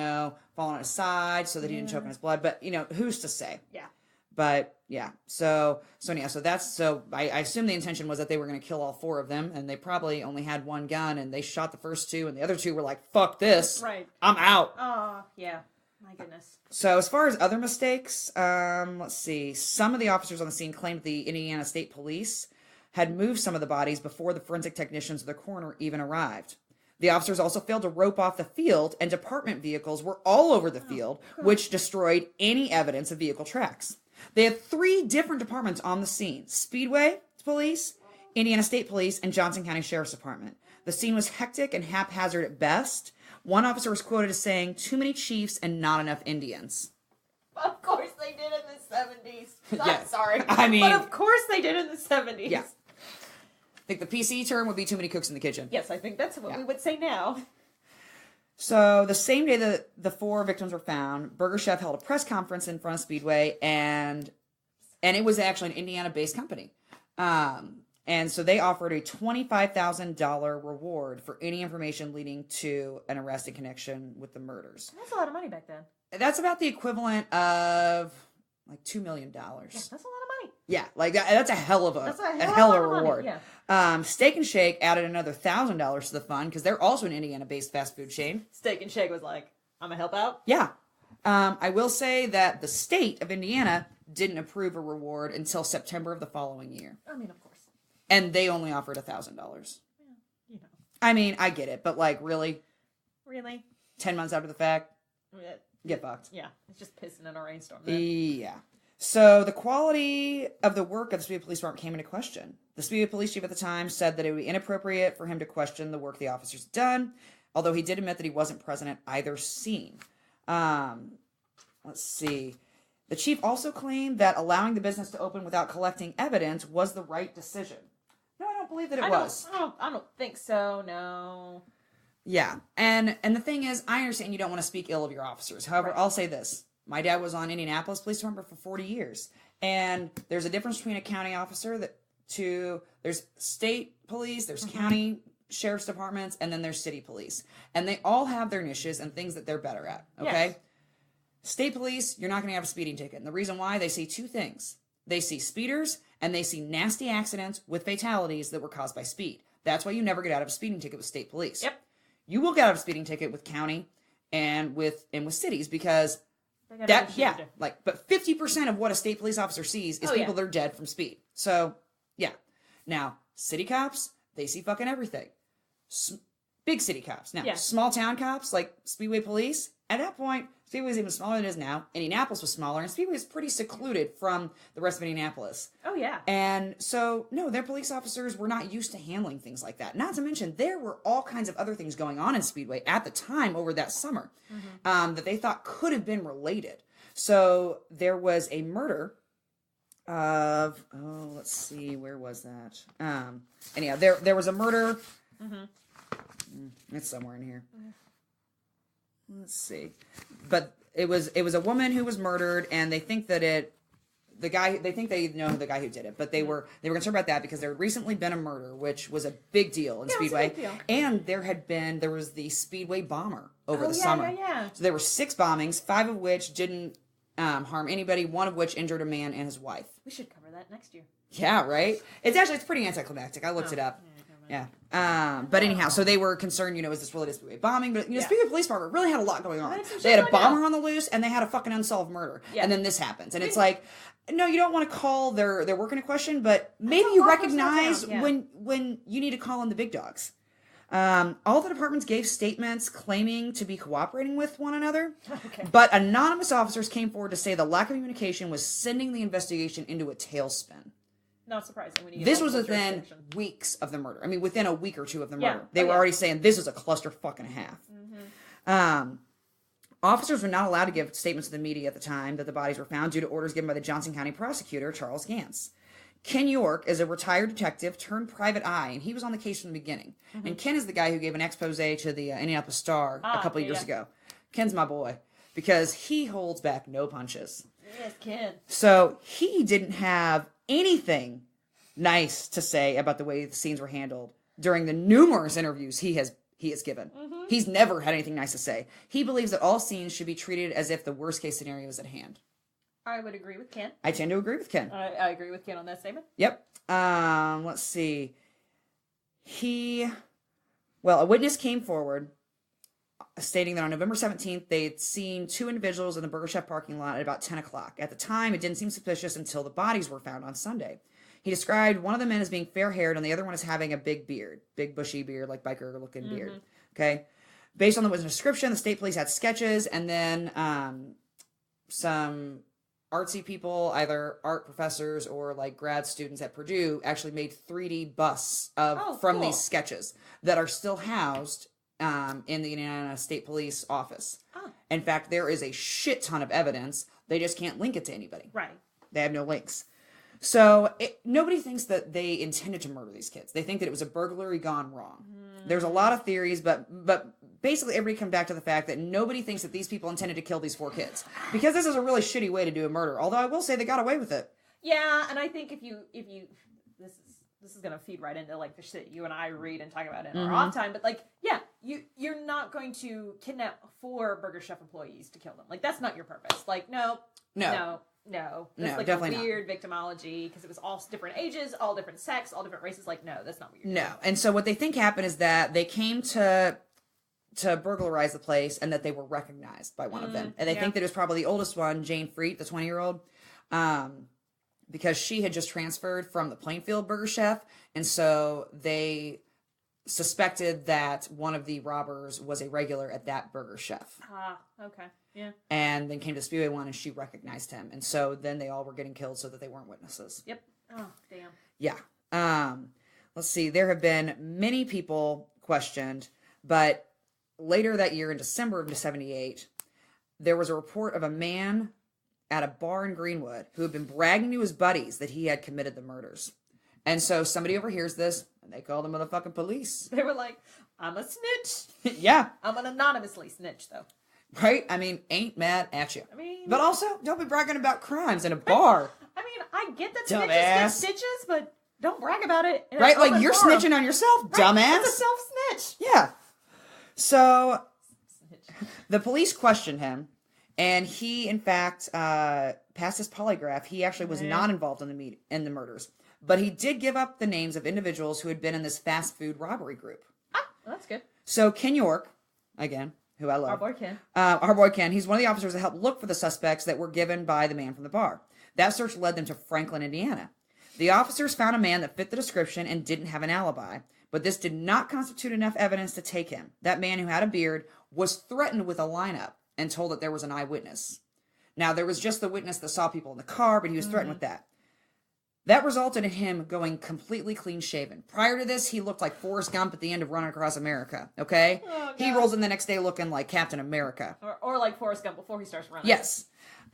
fallen on his side so that he didn't choke on his blood. But, who's to say? Yeah. But yeah, so I assume the intention was that they were going to kill all 4 of them, and they probably only had one gun, and they shot the first 2, and the other 2 were like, "Fuck this, right? I'm out." Oh yeah, my goodness. So as far as other mistakes, let's see. Some of the officers on the scene claimed the Indiana State Police had moved some of the bodies before the forensic technicians of the coroner even arrived. The officers also failed to rope off the field, and department vehicles were all over the field, which destroyed any evidence of vehicle tracks. They had 3 different departments on the scene: Speedway Police, Indiana State Police, and Johnson County Sheriff's Department. The scene was hectic and haphazard at best. One officer was quoted as saying, "Too many chiefs and not enough Indians." Of course they did in the 70s. Yeah. I'm sorry. I mean... But of course they did in the 70s. Yeah. I think the PC term would be too many cooks in the kitchen. Yes, I think that's what we would say now. So the same day that the 4 victims were found, Burger Chef held a press conference in front of Speedway, and it was actually an Indiana-based company. And so they offered a $25,000 reward for any information leading to an arrest in connection with the murders. That's a lot of money back then. That's about the equivalent of $2 million. Yeah, that's a lot of money. Yeah, that's a hell of a reward. Money, yeah. Steak and Shake added another $1,000 to the fund because they're also an Indiana-based fast food chain. Steak and Shake was like, "I'm gonna help out." Yeah. I will say that the state of Indiana didn't approve a reward until September of the following year. I mean, of course. And they only offered $1,000. Yeah, I mean, I get it, but really? Really? 10 months after the fact? get fucked. Yeah, it's just pissing in a rainstorm. Then. Yeah. So the quality of the work of the Speedway Police Department came into question. The Speedway Police Chief at the time said that it would be inappropriate for him to question the work the officers had done, although he did admit that he wasn't present at either scene. Let's see. The chief also claimed that allowing the business to open without collecting evidence was the right decision. No, I don't believe that it was. I don't think so, no. Yeah. And the thing is, I understand you don't want to speak ill of your officers. However, Right. I'll say this. My dad was on Indianapolis Police Department for 40 years. And there's a difference between a county officer there's state police, there's county sheriff's departments, and then there's city police. And they all have their niches and things that they're better at. Okay? Yes. State police, you're not going to have a speeding ticket. And the reason why, they see two things. They see speeders, and they see nasty accidents with fatalities that were caused by speed. That's why you never get out of a speeding ticket with state police. Yep. You will get out of a speeding ticket with county and with cities because but 50% of what a state police officer sees is people that are dead from speed. So, yeah. Now, city cops, they see fucking everything. Big city cops. Now, small town cops like Speedway Police, at that point, Speedway was even smaller than it is now. Indianapolis was smaller, and Speedway was pretty secluded from the rest of Indianapolis. Oh, yeah. And so, no, their police officers were not used to handling things like that. Not to mention, there were all kinds of other things going on in Speedway at the time over that summer that they thought could have been related. So, there was a murder of, let's see, where was that? Anyhow, there was a murder. It's somewhere in here. Let's see. But it was a woman who was murdered, and they think that they think they know the guy who did it, but they were concerned about that because there had recently been a murder, which was a big deal in Speedway. It was a big deal. And there was the Speedway bomber over the summer. Yeah. So there were 6 bombings, 5 of which didn't harm anybody, 1 of which injured a man and his wife. We should cover that next year. Yeah, right? It's pretty anticlimactic. I looked it up. Yeah. But anyhow, so they were concerned, is this related to Speedway bombing? But, Speedway Police Department really had a lot going on. They had a bomber on the loose, and they had a fucking unsolved murder. Yeah. And then this happens. And it's like, no, you don't want to call their work into question, but maybe you recognize when you need to call in the big dogs. All the departments gave statements claiming to be cooperating with one another, but anonymous officers came forward to say the lack of communication was sending the investigation into a tailspin. Not surprising. When you this was within weeks of the murder. I mean, within a week or two of the murder. They were already saying this is a cluster fucking half. Officers were not allowed to give statements to the media at the time that the bodies were found due to orders given by the Johnson County prosecutor, Charles Gantz. Ken York is a retired detective turned private eye, and he was on the case from the beginning. And Ken is the guy who gave an expose to the Indianapolis Star a couple years ago. Ken's my boy because he holds back no punches. Yes, Ken. So he didn't have anything nice to say about the way the scenes were handled during the numerous interviews he has given. He's never had anything nice to say. He believes that all scenes should be treated as if the worst case scenario is at hand. I would agree with Ken. I tend to agree with Ken. I agree with Ken on that statement. Yep. Let's see. A witness came forward stating that on November 17th, they had seen 2 individuals in the Burger Chef parking lot at about 10 o'clock. At the time, it didn't seem suspicious until the bodies were found on Sunday. He described one of the men as being fair-haired and the other one as having a big beard. Big, bushy beard, like biker-looking beard. Okay? Based on the witness description, the state police had sketches, and then some artsy people, either art professors or like grad students at Purdue, actually made 3D busts from these sketches that are still housed in the Indiana State Police office. In fact, there is a shit ton of evidence. They just can't link it to anybody. Right. They have no links. So nobody thinks that they intended to murder these kids. They think that it was a burglary gone wrong. There's a lot of theories, but basically everybody comes back to the fact that nobody thinks that these people intended to kill these 4 kids. Because this is a really shitty way to do a murder. Although I will say they got away with it. Yeah, and I think if you this is gonna feed right into like the shit you and I read and talk about in our off time, but like, yeah, you're not going to kidnap 4 Burger Chef employees to kill them. Like, that's not your purpose. Like, no. That's like a weird victimology because it was all different ages, all different sex, all different races. Like, no, that's not what you're doing. No. And so what they think happened is that they came to burglarize the place and that they were recognized by one of them. And they think that it was probably the oldest one, Jane Freet, the 20-year-old, because she had just transferred from the Plainfield Burger Chef. And so they suspected that one of the robbers was a regular at that Burger Chef. Ah, okay. Yeah. And then came to Speedway 1 and she recognized him. And so then they all were getting killed so that they weren't witnesses. Yep. Oh, damn. Yeah. Let's see. There have been many people questioned, but later that year in December of 78, there was a report of a man at a bar in Greenwood who had been bragging to his buddies that he had committed the murders. And so somebody overhears this, and they call the motherfucking police. They were like, I'm a snitch. Yeah. I'm an anonymously snitch, though. Right? I mean, ain't mad at you. I mean... But also, don't be bragging about crimes in a bar. I mean, I get that Dumbass. snitches get stitches, but don't brag about it. In Right? an Like, open you're forum. snitching on yourself, Right? dumbass. That's a self-snitch. Yeah. So, the police questioned him, and he, in fact, passed his polygraph. He actually was not involved in the murders. But he did give up the names of individuals who had been in this fast food robbery group. Ah, well, that's good. So, Ken York, again, who I love. Our boy Ken. Our boy Ken. He's one of the officers that helped look for the suspects that were given by the man from the bar. That search led them to Franklin, Indiana. The officers found a man that fit the description and didn't have an alibi, but this did not constitute enough evidence to take him. That man who had a beard was threatened with a lineup and told that there was an eyewitness. Now, there was just the witness that saw people in the car, but he was threatened with that. That resulted in him going completely clean-shaven. Prior to this, he looked like Forrest Gump at the end of Running Across America, okay? Oh, he rolls in the next day looking like Captain America. Or like Forrest Gump before he starts running. Yes.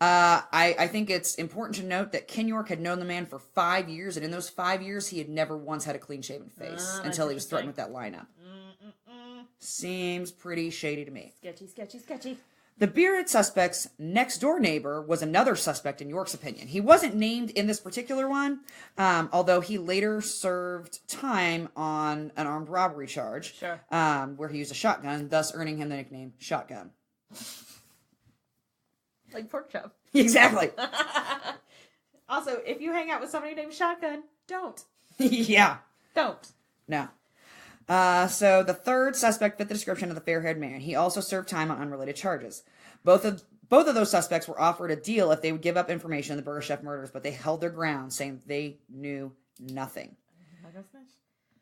I think it's important to note that Ken York had known the man for 5 years, and in those 5 years, he had never once had a clean-shaven face until he was threatened with that lineup. Seems pretty shady to me. Sketchy, sketchy, sketchy. The bearded suspect's next-door neighbor was another suspect in York's opinion. He wasn't named in this particular one, although he later served time on an armed robbery charge, Sure. where he used a shotgun, thus earning him the nickname Shotgun. Like pork chop. Exactly. Also, if you hang out with somebody named Shotgun, don't. Yeah. Don't. No. So the third suspect fit the description of the fair-haired man. He also served time on unrelated charges. Both of those suspects were offered a deal if they would give up information in the Burger Chef murders, but they held their ground, saying they knew nothing.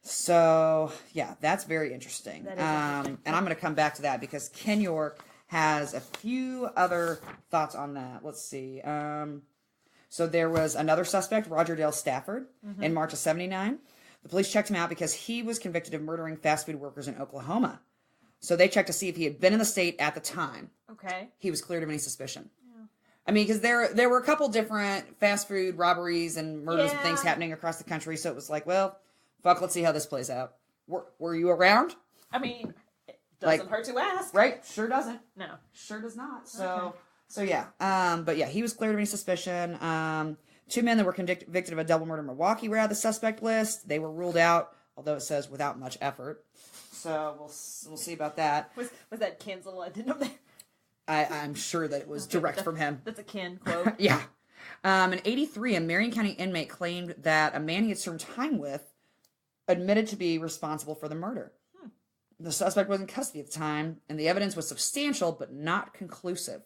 So, yeah, that's very interesting. That is interesting. And I'm going to come back to that because Ken York has a few other thoughts on that. Let's see. So there was another suspect, Roger Dale Stafford, in March of 79. The police checked him out because he was convicted of murdering fast food workers in Oklahoma. So they checked to see if he had been in the state at the time. Okay. He was cleared of any suspicion. Yeah. I mean, because there were a couple different fast food robberies and murders and things happening across the country. So it was like, well, fuck, let's see how this plays out. Were you around? I mean, it doesn't hurt to ask. Right? Sure doesn't. No. Sure does not. So yeah. But yeah, he was cleared of any suspicion. 2 men that were convicted of a double murder in Milwaukee were out of the suspect list. They were ruled out, although it says without much effort. So we'll see about that. Was that Ken's little addendum up there? I'm sure that it was direct from him. That's a Ken quote. Yeah. In 83, a Marion County inmate claimed that a man he had served time with admitted to be responsible for the murder. The suspect was in custody at the time, and the evidence was substantial but not conclusive.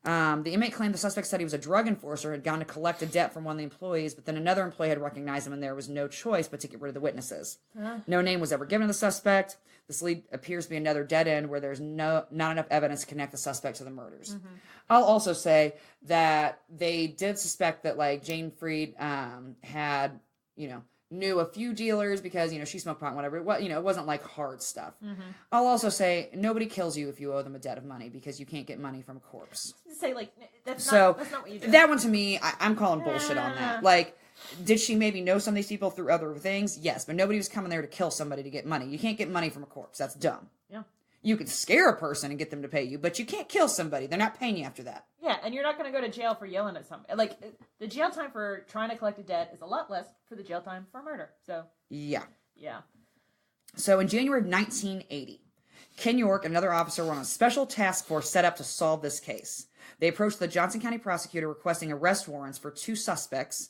The inmate claimed the suspect said he was a drug enforcer, had gone to collect a debt from one of the employees, but then another employee had recognized him and there was no choice but to get rid of the witnesses. No name was ever given to the suspect. This lead appears to be another dead end where there's not enough evidence to connect the suspect to the murders. I'll also say that they did suspect that, like, Jane Freed had, knew a few dealers because, she smoked pot and whatever. It wasn't like hard stuff. I'll also say nobody kills you if you owe them a debt of money because you can't get money from a corpse. Say, like, that's not what you do. That one to me, I'm calling bullshit on that. Like, did she maybe know some of these people through other things? Yes, but nobody was coming there to kill somebody to get money. You can't get money from a corpse. That's dumb. Yeah. You can scare a person and get them to pay you, but you can't kill somebody. They're not paying you after that. Yeah, and you're not going to go to jail for yelling at somebody. Like, the jail time for trying to collect a debt is a lot less for the jail time for murder. So, yeah. Yeah. So, in January of 1980, Ken York and another officer were on a special task force set up to solve this case. They approached the Johnson County prosecutor requesting arrest warrants for 2 suspects,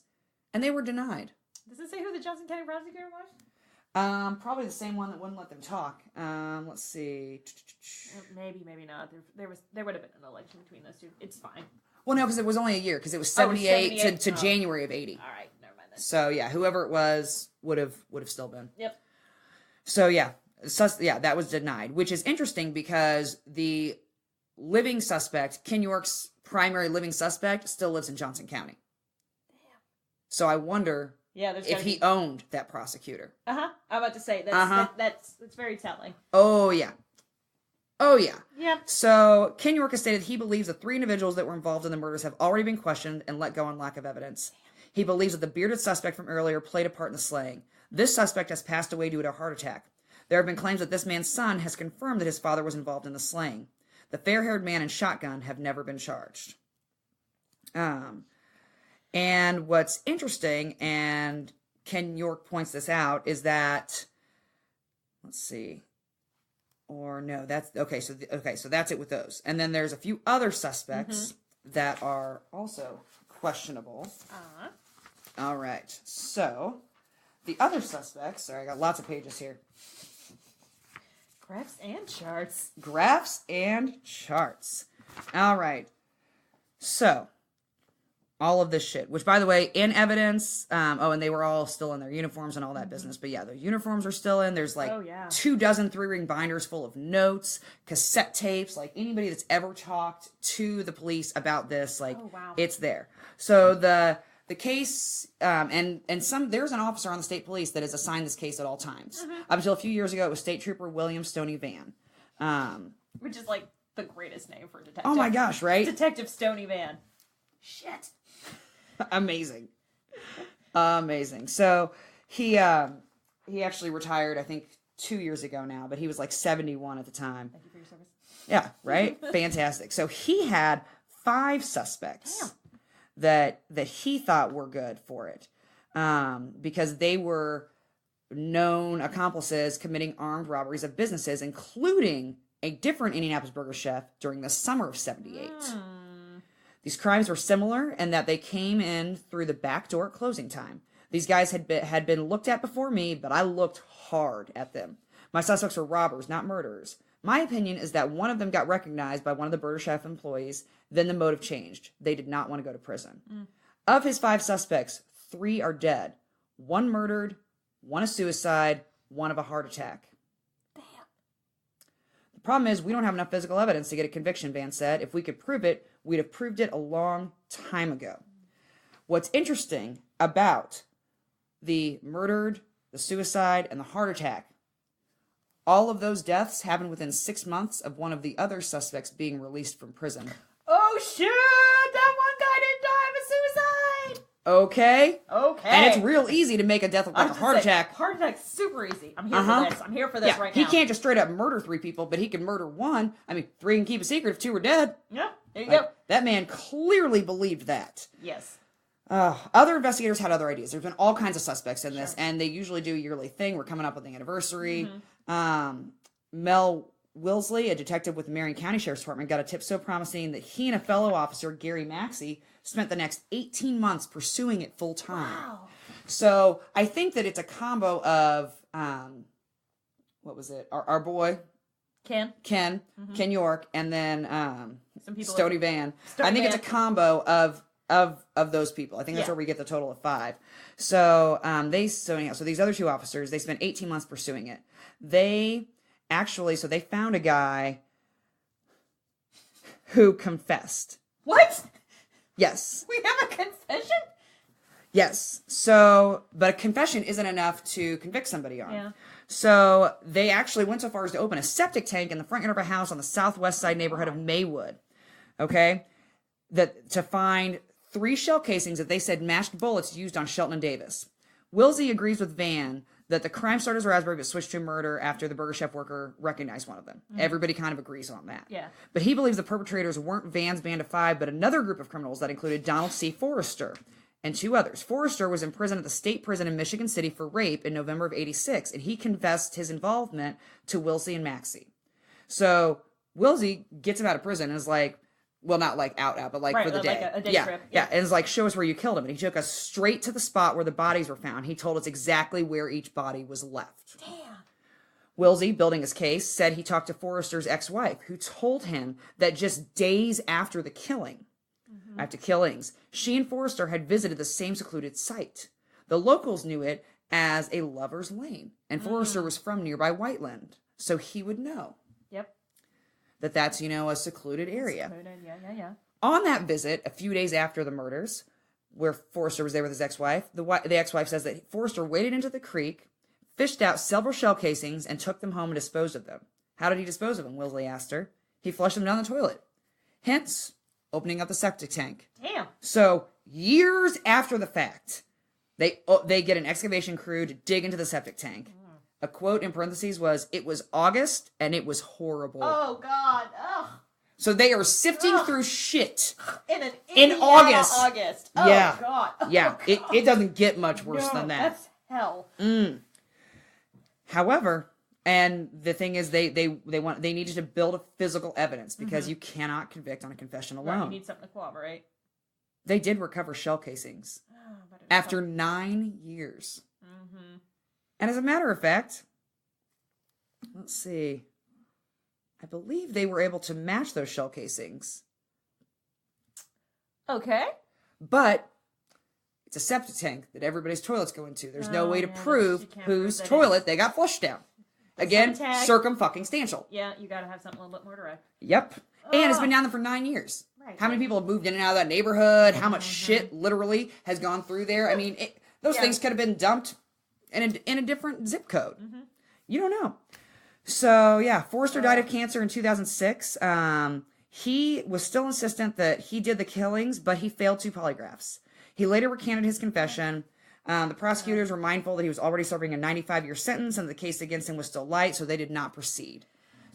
and they were denied. Does it say who the Johnson County prosecutor was? Probably the same one that wouldn't let them talk. Let's see. Maybe not. There would have been an election between those two. It's fine. Well, no, because it was only a year, because it was 78 to January of 80. All right, never mind then. So, yeah, whoever it was would have still been. Yep. So yeah, that was denied, which is interesting because the living suspect, Ken York's primary living suspect, still lives in Johnson County. Damn. So I wonder if he owned that prosecutor. I'm about to say that's very telling. Oh yeah. Yeah. So Ken York has stated he believes the 3 individuals that were involved in the murders have already been questioned and let go on lack of evidence. He believes that the bearded suspect from earlier played a part in the slaying. This suspect has passed away due to a heart attack. There have been claims that this man's son has confirmed that his father was involved in the slaying. The fair-haired man and shotgun have never been charged. And what's interesting, and Ken York points this out, is that, let's see, or no, that's, okay, so that's it with those. And then there's a few other suspects that are also questionable. All right, so the other suspects, sorry, I got lots of pages here. Graphs and charts. Graphs and charts. All right. So, all of this shit, which by the way, in evidence, and they were all still in their uniforms and all that business, but yeah, the uniforms are still in. There's like 24 3-ring binders full of notes, cassette tapes, like anybody that's ever talked to the police about this, like it's there. So the case, and there's an officer on the state police that is assigned this case at all times. Up until a few years ago, it was State Trooper William Stoney Van. Which is like the greatest name for a detective. Oh my gosh, right? Detective Stoney Van. Shit. Amazing. So he actually retired, I think 2 years ago now, but he was like 71 at the time. Thank you for your service. Yeah, right? Fantastic. So he had 5 suspects that he thought were good for it, because they were known accomplices committing armed robberies of businesses, including a different Indianapolis burger chef during the summer of 78. These crimes were similar in that they came in through the back door at closing time. These guys had been looked at before me, but I looked hard at them. My suspects were robbers, not murderers. My opinion is that one of them got recognized by one of the burger chef employees, then the motive changed. They did not want to go to prison. Of his 5 suspects, 3 are dead. 1 murdered, 1 a suicide, 1 of a heart attack. Damn. The problem is we don't have enough physical evidence to get a conviction, Van said. If we could prove it, we'd have proved it a long time ago. What's interesting about the murdered, the suicide, and the heart attack, all of those deaths happened within 6 months of one of the other suspects being released from prison. Oh, shit! That one guy didn't die of a suicide! Okay. And it's real easy to make a death look like a heart attack. Heart attack's super easy. I'm here for this. I'm here for this right now. He can't just straight up murder 3 people, but he can murder 1. I mean, 3 can keep a secret if 2 are dead. Yeah, there you go. That man clearly believed that. Yes. Other investigators had other ideas. There's been all kinds of suspects in this, and they usually do a yearly thing. We're coming up with the anniversary. Mel Wilsley, a detective with the Marion County Sheriff's Department, got a tip so promising that he and a fellow officer, Gary Maxey, spent the next 18 months pursuing it full time. Wow. So I think that it's a combo of, what was it? Our boy, Ken York, and then Stoney Van. I think it's a combo of those people. I think that's where we get the total of 5. So so these other 2 officers, they spent 18 months pursuing it. They found a guy who confessed. What? Yes. We have a confession? Yes. So, but a confession isn't enough to convict somebody on. Yeah. So they actually went so far as to open a septic tank in the front yard of a house on the southwest side neighborhood of Maywood. Okay? To find 3 shell casings that they said matched bullets used on Shelton and Davis. Wilsey agrees with Van that the crime started as raspberry but switched to murder after the burger chef worker recognized one of them. Everybody kind of agrees on that. Yeah. But he believes the perpetrators weren't Van's band of 5, but another group of criminals that included Donald C. Forrester and 2 others. Forrester was in prison at the state prison in Michigan City for rape in November of 86, and he confessed his involvement to Wilsey and Maxey. So Wilsey gets him out of prison and is like, well, not like out, but like for the day. Like a day trip. Yeah, and it's like, show us where you killed him. And he took us straight to the spot where the bodies were found. He told us exactly where each body was left. Damn. Wilsey, building his case, said he talked to Forrester's ex-wife, who told him that just days after the killing, after killings, she and Forrester had visited the same secluded site. The locals knew it as a lover's lane. And Forrester was from nearby Whiteland, so he would know. Yep. That's, a secluded area. Yeah. On that visit, a few days after the murders, where Forrester was there with his ex-wife, the ex-wife says that Forrester waded into the creek, fished out several shell casings, and took them home and disposed of them. How did he dispose of them? Wilsley asked her. He flushed them down the toilet. Hence, opening up the septic tank. Damn. So, years after the fact, they get an excavation crew to dig into the septic tank. A quote in parentheses was, "It was August, and it was horrible." Oh, God. Ugh. So they are sifting through shit In August. Oh, Yeah. God. Oh, Yeah, God. it doesn't get much worse than that. That's hell. However, and the thing is, they needed to build a physical evidence because you cannot convict on a confession alone. Right, you need something to corroborate. They did recover shell casings after 9 years. And as a matter of fact, let's see, I believe they were able to match those shell casings. Okay. But it's a septic tank that everybody's toilets go into. There's no way to prove whose prove that toilet they got flushed down. Again, circumfucking-stantial. Yeah, you gotta have something a little bit more direct. Yep. And it's been down there for 9 years. Right. How many people have moved in and out of that neighborhood? How much shit literally has gone through there? I mean, those things could have been dumped in a different zip code. You don't know. So, yeah, Forrester died of cancer in 2006. He was still insistent that he did the killings, but he failed 2 polygraphs. He later recanted his confession. The prosecutors were mindful that he was already serving a 95-year sentence and the case against him was still light, so they did not proceed.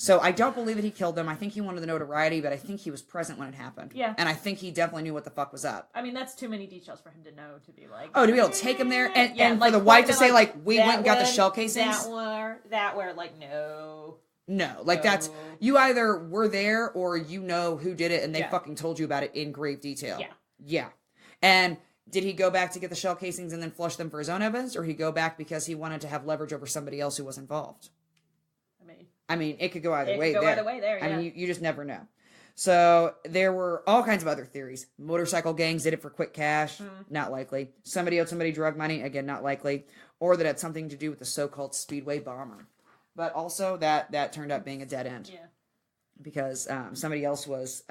So I don't believe that he killed them. I think he wanted the notoriety, but I think he was present when it happened. Yeah. And I think he definitely knew what the fuck was up. I mean, that's too many details for him to know to be like... Oh, to be able to take him there and like, for the wife to say, like, we went and got the shell casings? That where, like, no. No, like that's, you either were there or you know who did it and they fucking told you about it in grave detail. Yeah. Yeah. And did he go back to get the shell casings and then flush them for his own evidence, or he go back because he wanted to have leverage over somebody else who was involved? I mean, it could go either way there. I mean, you just never know. So there were all kinds of other theories. Motorcycle gangs did it for quick cash. Not likely. Somebody owed somebody drug money. Again, not likely. Or that had something to do with the so-called Speedway bomber. But also that turned out being a dead end. Yeah. Because somebody else was,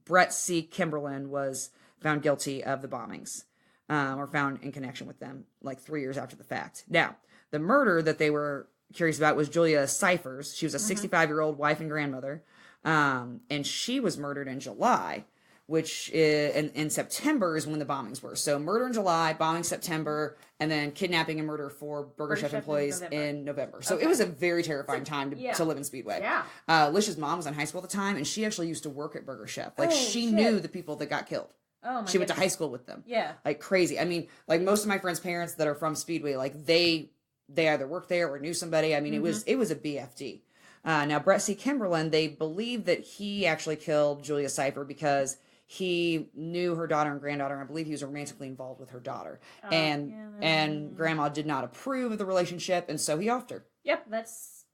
Brett C. Kimberlin was found guilty of the bombings. Or found in connection with them like 3 years after the fact. Now, the murder that they were curious about was Julia Cyphers. She was a 65-year-old wife and grandmother. And she was murdered in July, which in September is when the bombings were. So murder in July, bombing September, and then kidnapping and murder for Burger Chef employees in November. So it was a very terrifying time to live in Speedway. Yeah. Licia's mom was in high school at the time, and she actually used to work at Burger Chef. Like, she knew the people that got killed. Oh, my She went to high school with them. Yeah. Like, crazy. I mean, like, most of my friends' parents that are from Speedway, like, they either worked there or knew somebody. I mean, it was a BFD. Now, Brett C. Kimberlin, they believe that he actually killed Julia Cypher because he knew her daughter and granddaughter, and I believe he was romantically involved with her daughter. And Grandma did not approve of the relationship, and so he offed her. Yep, that's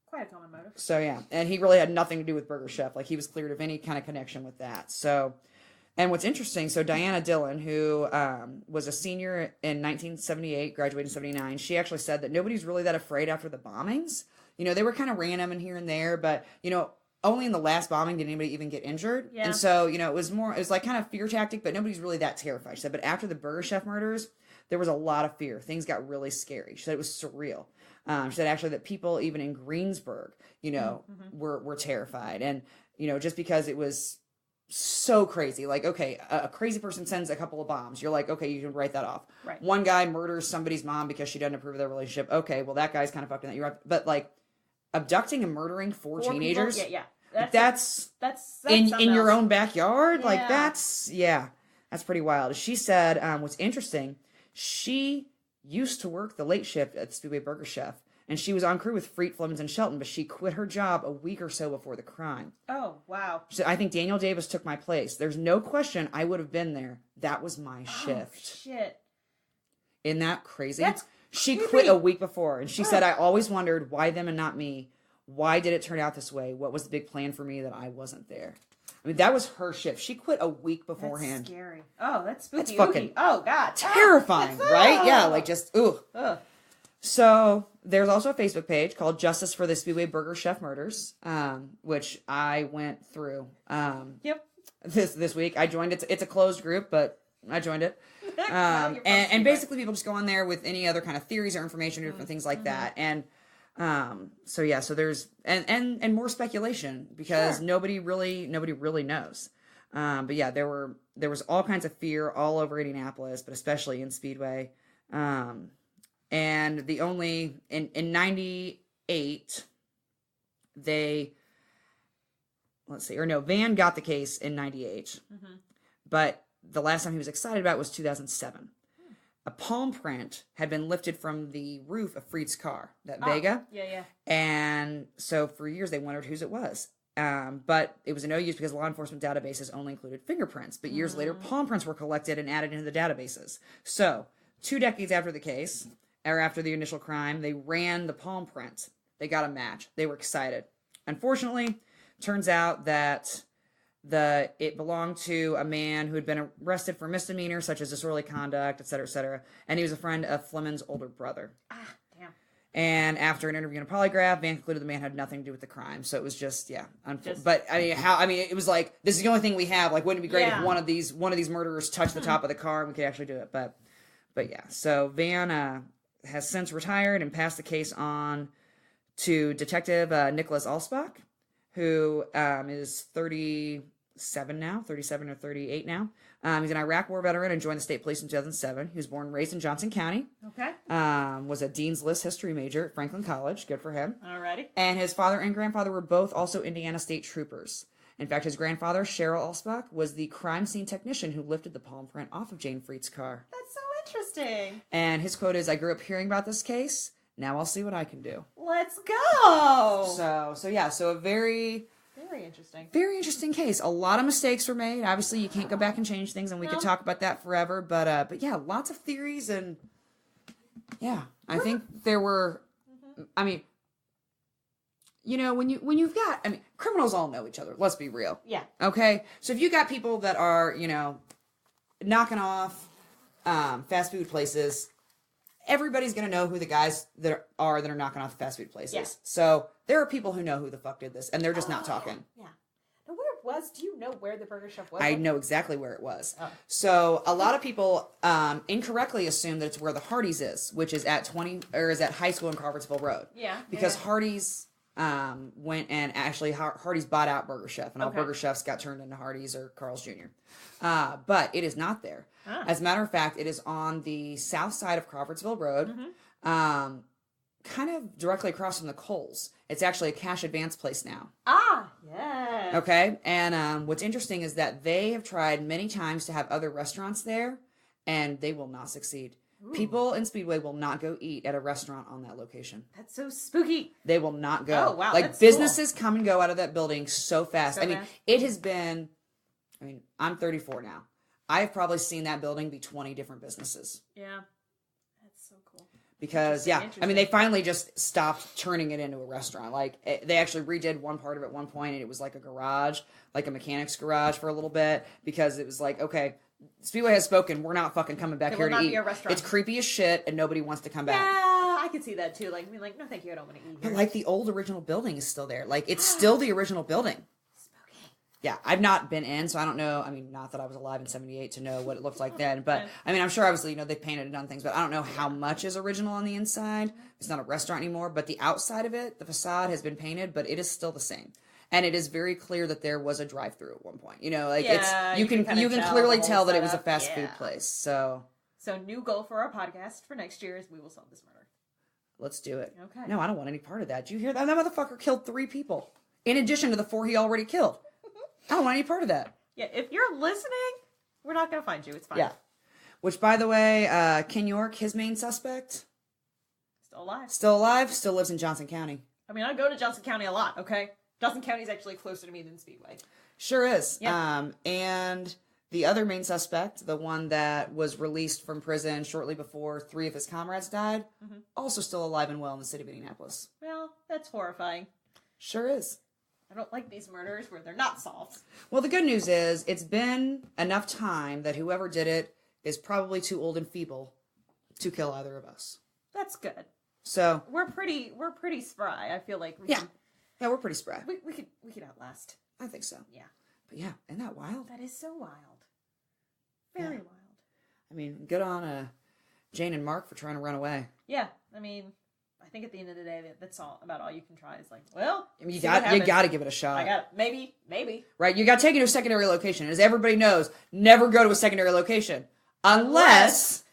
quite a common motive. So, yeah, and he really had nothing to do with Burger Chef. Like, he was cleared of any kind of connection with that. So, and what's interesting, so Diana Dillon, who was a senior in 1978, graduated in 79, she actually said that nobody's really that afraid after the bombings. You know, they were kind of random and here and there, but, you know, only in the last bombing did anybody even get injured. Yeah. And so, you know, it was like kind of fear tactic, but nobody's really that terrified. She said, but after the Burger Chef murders, there was a lot of fear. Things got really scary. She said it was surreal. She said actually that people even in Greensburg, you know, were terrified. And, you know, just because it was so crazy. Like, okay, a crazy person sends a couple of bombs. You're like, okay, you can write that off. Right. One guy murders somebody's mom because she doesn't approve of their relationship. Okay, well, that guy's kind of fucked in that. You're right. But, like, abducting and murdering four teenagers? People, yeah. That's in your own backyard? Yeah. Like, that's pretty wild. She said, what's interesting, she used to work the late shift at Speedway Burger Chef. And she was on crew with Freet, Flemons, and Shelton, but she quit her job a week or so before the crime. Oh, wow. She said, I think Daniel Davis took my place. There's no question I would have been there. That was my shift. Shit. Isn't that crazy? That's She creepy. quit a week before, and she said, I always wondered why them and not me. Why did it turn out this way? What was the big plan for me that I wasn't there? I mean, that was her shift. She quit a week beforehand. That's scary. Oh, that's spooky. That's fucking oh, God. terrifying, right? Yeah, like just, ooh. Ugh. So there's also a Facebook page called Justice for the Speedway Burger Chef Murders, which I went through Yep. this week. I joined it. It's a closed group, but I joined it. And basically people just go on there with any other kind of theories or information or different things like that. And so there's and more speculation because nobody really knows. But yeah, there was all kinds of fear all over Indianapolis, but especially in Speedway. And the only in 98 Van got the case in 98. But the last time he was excited about was 2007. A palm print had been lifted from the roof of Freed's car, that Vega. Yeah. And so for years they wondered whose it was. But it was a no use because law enforcement databases only included fingerprints. But years later, palm prints were collected and added into the databases. So 2 decades after the case, or after the initial crime, they ran the palm print. They got a match. They were excited. Unfortunately, turns out that it belonged to a man who had been arrested for misdemeanors such as disorderly conduct, et cetera, and he was a friend of Flemon's older brother. Damn. And after an interview and a polygraph, Van concluded the man had nothing to do with the crime. So it was just, but it was like, this is the only thing we have. Like, wouldn't it be great if one of these murderers touched the top of the car and we could actually do it? But yeah, so Van has since retired and passed the case on to Detective Nicholas Alsbach, who is 37 or 38 now. He's an Iraq War veteran and joined the state police in 2007. He was born and raised in Johnson County. Okay. Was a Dean's List history major at Franklin College. Good for him. Alrighty. And his father and grandfather were both also Indiana State Troopers. In fact, his grandfather, Cheryl Alsbach, was the crime scene technician who lifted the palm print off of Jane Freed's car. That's so interesting. And his quote is, "I grew up hearing about this case. Now I'll see what I can do." Let's go. So a very interesting case. A lot of mistakes were made. Obviously, you can't go back and change things, and we could talk about that forever. But yeah, lots of theories, and yeah, I think there were. I mean, when you've got, criminals all know each other. Let's be real. Yeah. Okay. So if you got people that are, knocking off fast food places, everybody's going to know who the guys that are knocking off the fast food places. Yeah. So there are people who know who the fuck did this, and they're just not talking. Yeah. Now, where it was, do you know where the burger shop was? I know exactly where it was. Oh. So a lot of people incorrectly assume that it's where the Hardee's is, which is at High School in Crawfordsville Road. Yeah. Because Hardee's went and actually Hardee's bought out Burger Chef, and all Burger Chefs got turned into Hardee's or Carl's Jr. But it is not there. As a matter of fact, it is on the south side of Crawfordsville Road, kind of directly across from the Kohl's. It's actually a cash advance place now. Yeah. Okay, and what's interesting is that they have tried many times to have other restaurants there, and they will not succeed. Ooh. People in Speedway will not go eat at a restaurant on that location. That's so spooky. They will not go. Oh, wow. Like, businesses come and go out of that building so fast. It has been, I'm 34 now. I've probably seen that building be 20 different businesses. Yeah. That's so cool. Because, they finally just stopped turning it into a restaurant. Like, they actually redid one part of it at one point, and it was like a garage, like a mechanic's garage for a little bit, because it was like, okay, Speedway has spoken. We're not fucking coming back here to eat. It's creepy as shit, and nobody wants to come back. Yeah, I could see that too. Like, no, thank you. I don't want to eat here. But the old original building is still there. Like, it's still the original building. Spooky. Yeah, I've not been in, so I don't know. Not that I was alive in '78 to know what it looked like then. But I'm sure obviously they painted and done things, but I don't know how much is original on the inside. It's not a restaurant anymore, but the outside of it, the facade has been painted, but it is still the same. And it is very clear that there was a drive-through at one point. You can clearly tell that it was a fast food place. So new goal for our podcast for next year is we will solve this murder. Let's do it. Okay. No, I don't want any part of that. Did you hear that? That motherfucker killed 3 people in addition to the 4 he already killed. I don't want any part of that. Yeah, if you're listening, we're not going to find you. It's fine. Yeah. Which, by the way, Ken York, his main suspect, still alive, still lives in Johnson County. I go to Johnson County a lot. Okay. Johnson County is actually closer to me than Speedway. Sure is. Yeah. And the other main suspect, the one that was released from prison shortly before 3 of his comrades died, also still alive and well in the city of Indianapolis. Well, that's horrifying. Sure is. I don't like these murders where they're not solved. Well, the good news is it's been enough time that whoever did it is probably too old and feeble to kill either of us. That's good. So we're pretty spry. I feel like yeah, we're pretty spry. We could outlast. I think so. Yeah. But yeah, isn't that wild? That is so wild. Very wild. I mean, good on Jane and Mark for trying to run away. Yeah, I mean, I think at the end of the day, that's about all you can try. Is like, well, I mean, you got to give it a shot. I got maybe. Right, you got to take it to a secondary location. As everybody knows, never go to a secondary location unless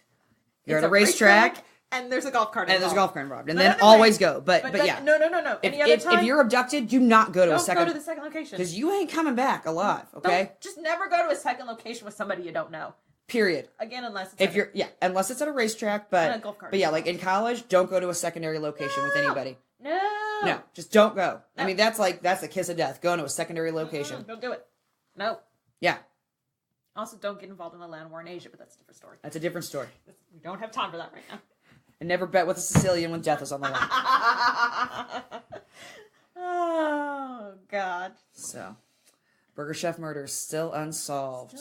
you're at a racetrack and there's a golf cart involved. And there's a golf cart involved, and then always go. But yeah, no. Any other time, if you're abducted, do not go to a second. Don't go to the second location because you ain't coming back alive. Okay, just never go to a second location with somebody you don't know. Period. Again, unless it's at a racetrack, but like in college, don't go to a secondary location with anybody. No, just don't go. No. I mean, that's the kiss of death. Going to a secondary location. Don't do it. No. Yeah. Also, don't get involved in a land war in Asia, but that's a different story. That's a different story. We don't have time for that right now. And never bet with a Sicilian when death is on the line. Oh God. So, Burger Chef Murders still unsolved.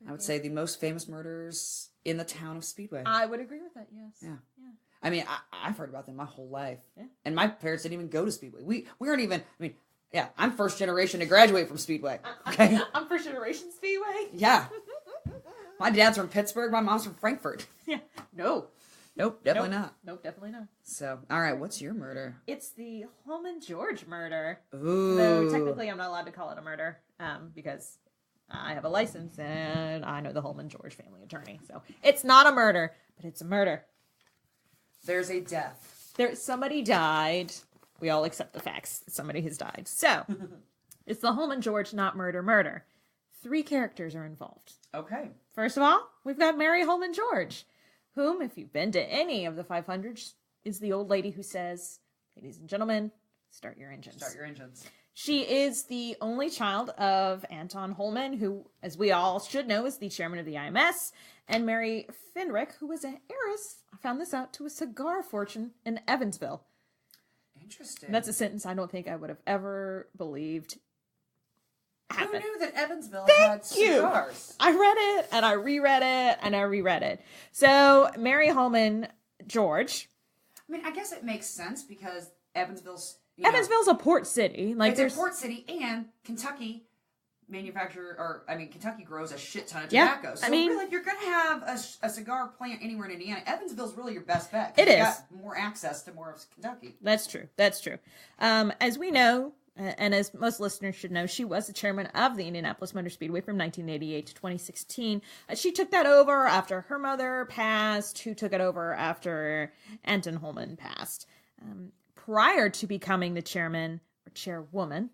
I would say the most famous murders in the town of Speedway. I would agree with that, yes. Yeah. I mean, I've heard about them my whole life. Yeah. And my parents didn't even go to Speedway. We weren't even, I'm first generation to graduate from Speedway. Okay? I'm first generation Speedway? Yeah. My dad's from Pittsburgh, my mom's from Frankfurt. Yeah. Nope, definitely not. Nope, definitely not. So, all right, what's your murder? It's the Elmer George murder. Ooh. Though technically I'm not allowed to call it a murder, because I have a license and I know the Elmer George family attorney. So it's not a murder, but it's a murder. There's a death. Somebody died. We all accept the facts. Somebody has died. So it's the Elmer George, not murder. 3 characters are involved. Okay. First of all, we've got Mary Elmer George, whom, if you've been to any of the 500s, is the old lady who says, "Ladies and gentlemen, start your engines." Start your engines. She is the only child of Anton Holman, who, as we all should know, is the chairman of the IMS, and Mary Fenrick, who was an heiress, I found this out, to a cigar fortune in Evansville. Interesting. That's a sentence I don't think I would have ever believed happened. Who knew that Evansville Thank had you. cigars? I read it, and I reread it, and I reread it. So, Mary Elmer George. I mean, I guess it makes sense because Evansville's a port city. It's a port city, and Kentucky Kentucky grows a shit ton of tobacco. So really, if you're going to have a cigar plant anywhere in Indiana, Evansville's really your best bet. It is. Got more access to more of Kentucky. That's true. As we know, and as most listeners should know, she was the chairman of the Indianapolis Motor Speedway from 1988 to 2016. She took that over after her mother passed, who took it over after Anton Holman passed. Prior to becoming the chairman or chairwoman,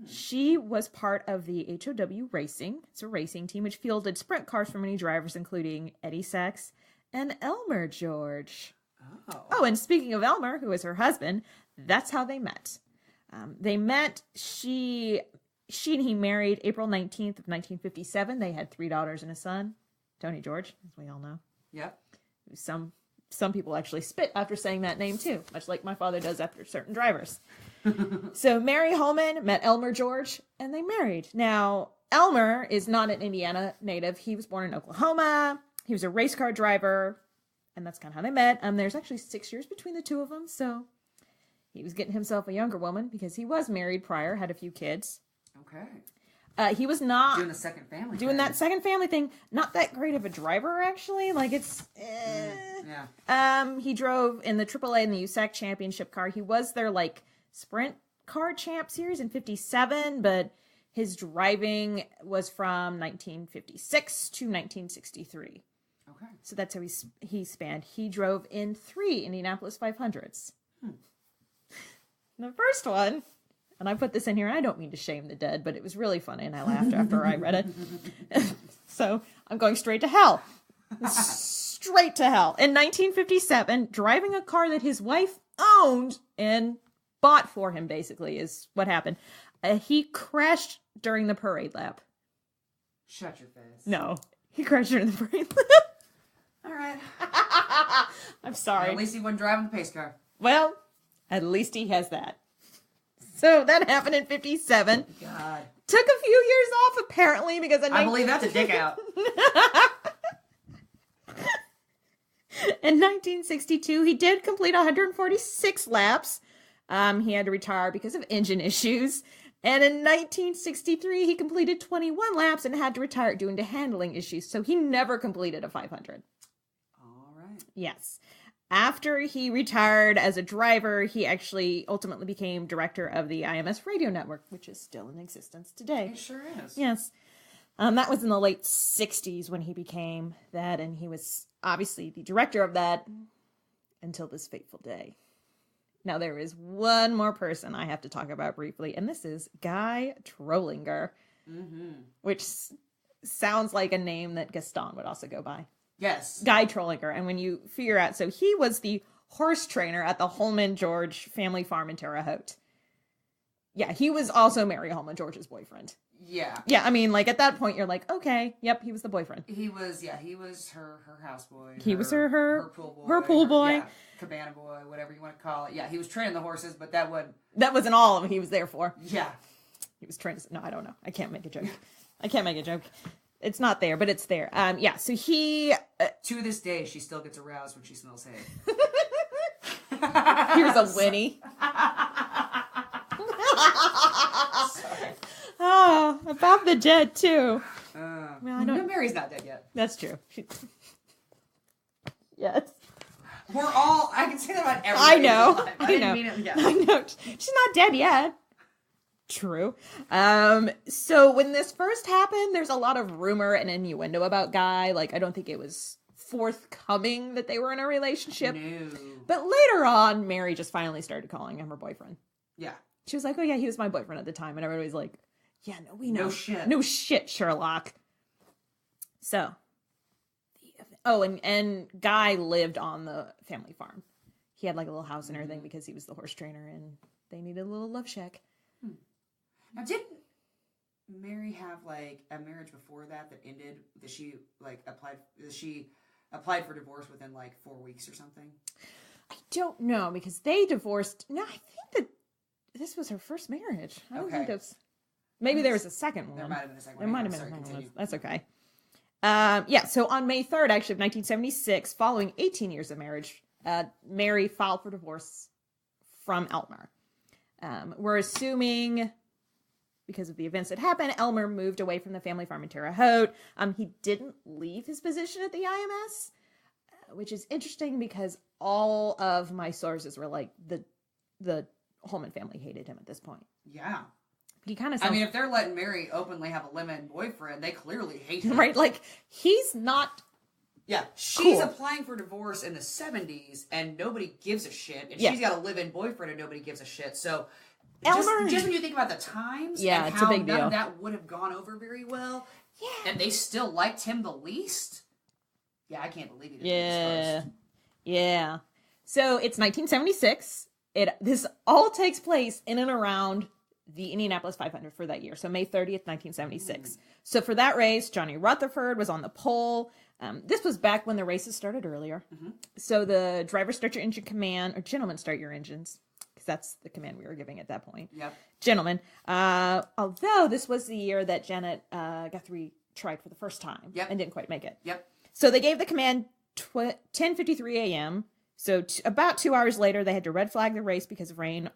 she was part of the HOW Racing. It's a racing team which fielded sprint cars for many drivers, including Eddie Sachs and Elmer George. Oh, and speaking of Elmer, who is her husband, that's how they met. She and he married April 19th of 1957. They had 3 daughters and a son, Tony George, as we all know. Yep. Some people actually spit after saying that name too, much like my father does after certain drivers. So Mary Holman met Elmer George, and they married. Now, Elmer is not an Indiana native. He was born in Oklahoma. He was a race car driver, and that's kind of how they met. There's actually 6 years between the two of them, so he was getting himself a younger woman because he was married prior, had a few kids. Okay. He was not doing the second family doing thing. that second family thing. Not that great of a driver, actually. Like it's. Yeah. He drove in the AAA and the USAC championship car. He was their sprint car champ series in '57, but his driving was from 1956 to 1963. Okay. So that's how he spanned. He drove in 3 Indianapolis 500s. The first one. And I put this in here, and I don't mean to shame the dead, but it was really funny, and I laughed after I read it. So I'm going straight to hell. Straight to hell. In 1957, driving a car that his wife owned and bought for him, basically, is what happened. He crashed during the parade lap. Shut your face. No, he crashed during the parade lap. All right. I'm sorry. Well, at least he wasn't driving the pace car. Well, at least he has that. So that happened in 57. God. Took a few years off, apparently, because I believe that's a dick out. In 1962, he did complete 146 laps. He had to retire because of engine issues. And in 1963, he completed 21 laps and had to retire due to handling issues. So he never completed a 500. All right. Yes. After he retired as a driver, he actually ultimately became director of the IMS radio network, which is still in existence today. It sure is. Yes. That was in the late 60s when he became that, and he was obviously the director of that until this fateful day. Now, there is one more person I have to talk about briefly, and this is Guy Trollinger, which sounds like a name that Gaston would also go by. Yes. Guy Trollinger. And when you figure out, so he was the horse trainer at the Holman George family farm in Terre Haute. Yeah, he was also Mary Holman George's boyfriend. Yeah. Yeah, I mean, like, at that point, you're like, okay, yep, he was the boyfriend. He was her houseboy. He was her pool boy. Her pool boy. Yeah, cabana boy, whatever you want to call it. Yeah, he was training the horses, but that wasn't all of it he was there for. Yeah. He was training, no, I don't know. I can't make a joke. It's not there, but it's there. Yeah, so he... to this day, she still gets aroused when she smells hay. Here's a Winnie. Sorry. Oh, about the dead, too. Well, no, Mary's not dead yet. That's true. Yes. We're all... I can say that about everybody. I know. I didn't mean it. Yeah. I know. She's not dead yet. True. So when this first happened, there's a lot of rumor and innuendo about Guy. Like, I don't think it was forthcoming that they were in a relationship. No. But later on, Mary just finally started calling him her boyfriend. Yeah. She was like, oh yeah, he was my boyfriend at the time. And everybody's like, yeah, no, we know. No shit. No shit, Sherlock. So. Oh, and Guy lived on the family farm. He had like a little house and everything because he was the horse trainer and they needed a little love shack. Now, didn't Mary have like a marriage before that ended? That she like applied for divorce within like 4 weeks or something? I don't know because they divorced. No, I think that this was her first marriage. I don't think it's. Maybe there was a second one. There might have been a second one. There might have been a second one. That's okay. Yeah, so on May 3rd, actually, of 1976, following 18 years of marriage, Mary filed for divorce from Elmer. We're assuming, because of the events that happened, Elmer moved away from the family farm in Terre Haute. He didn't leave his position at the IMS, which is interesting because all of my sources were like, the Holman family hated him at this point. Yeah. He kind of I mean, if they're letting Mary openly have a live-in boyfriend, they clearly hate him. Right? Like, he's not... Yeah, she's applying for divorce in the 70s, and nobody gives a shit. And she's got a live-in boyfriend, and nobody gives a shit. So, Elmer... just when you think about the times and it's how a big none deal. of that would have gone over very well, and they still liked him the least, I can't believe he didn't first. Yeah. So, it's 1976. This all takes place in and around the Indianapolis 500 for that year. So May 30th, 1976. So for that race, Johnny Rutherford was on the pole. This was back when the races started earlier. So the driver start your engine command, or gentlemen start your engines, because that's the command we were giving at that point. Yep. Gentlemen. Although this was the year that Janet Guthrie tried for the first time and didn't quite make it. Yep. So they gave the command 10:53 a.m. So about 2 hours later, they had to red flag the race because of rain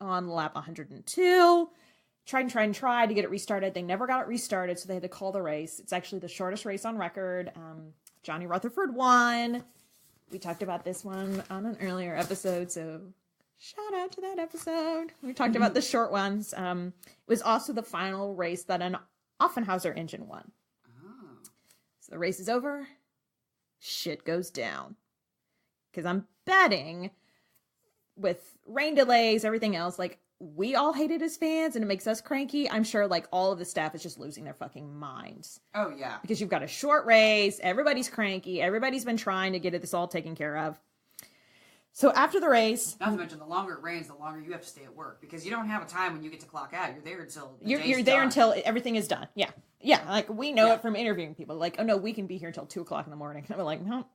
on lap 102. Tried to get it restarted. They never got it restarted, so they had to call the race. It's actually the shortest race on record. Johnny Rutherford won. We talked about this one on an earlier episode, so shout out to that episode. We talked about the short ones. It was also the final race that an Offenhauser engine won. So the race is over. Shit goes down. Because I'm betting with rain delays, everything else, like, we all hate it as fans and it makes us cranky. I'm sure, like, all of the staff is just losing their fucking minds. Oh, yeah. Because you've got a short race, everybody's cranky, everybody's been trying to get this all taken care of. So after the race... Not to mention, the longer it rains, the longer you have to stay at work. Because you don't have a time when you get to clock out. You're there until you're there until everything is done. Yeah. Yeah, like, we know it from interviewing people. Like, oh, no, we can be here until 2 o'clock in the morning. And I'm like, no,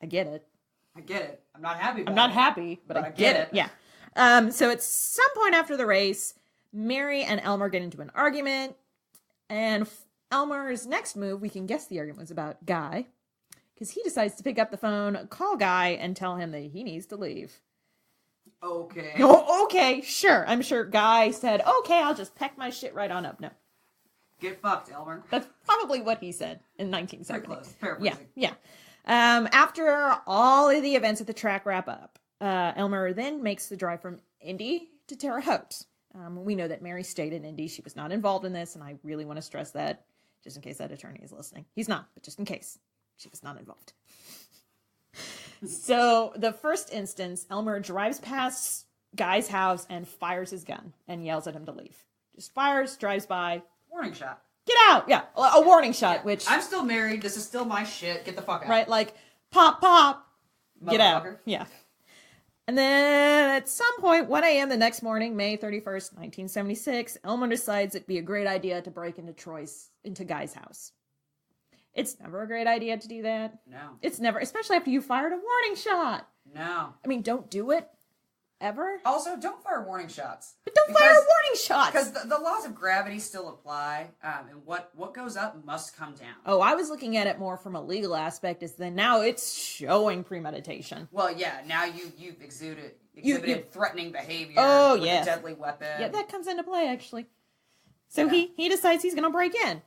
I get it. I get it. I'm not happy about it. I'm not happy, but I get it. Yeah. So at some point after the race, Mary and Elmer get into an argument. And Elmer's next move, we can guess the argument was about Guy. Because he decides to pick up the phone, call Guy, and tell him that he needs to leave. Okay. Oh, okay, sure. I'm sure Guy said, okay, I'll just pack my shit right on up. No. Get fucked, Elmer. That's probably what he said in 1970. Very close. Paraphrasing. Yeah. After all of the events at the track wrap up, Elmer then makes the drive from Indy to Terre Haute. We know that Mary stayed in Indy. She was not involved in this, and I really want to stress that, just in case that attorney is listening. He's not, but just in case. She was not involved. So, the first instance, Elmer drives past Guy's house and fires his gun and yells at him to leave. Just fires, drives by. Warning shot. Get out! Yeah, a warning shot, which... I'm still married. This is still my shit. Get the fuck out. Right, like, pop, pop. Get out. Motherfucker. Yeah. And then at some point, 1 a.m. the next morning, May 31st, 1976, Elmer decides it'd be a great idea to break into Guy's house. It's never a great idea to do that. No. It's never, especially after you fired a warning shot. No. I mean, don't do it. Ever. Also, don't fire warning shots. But don't fire warning shots! Because the laws of gravity still apply, and what goes up must come down. Oh, I was looking at it more from a legal aspect, is then now it's showing premeditation. Well, yeah, now you've exhibited threatening behavior with a deadly weapon. Yeah, that comes into play, actually. So he decides he's going to break in.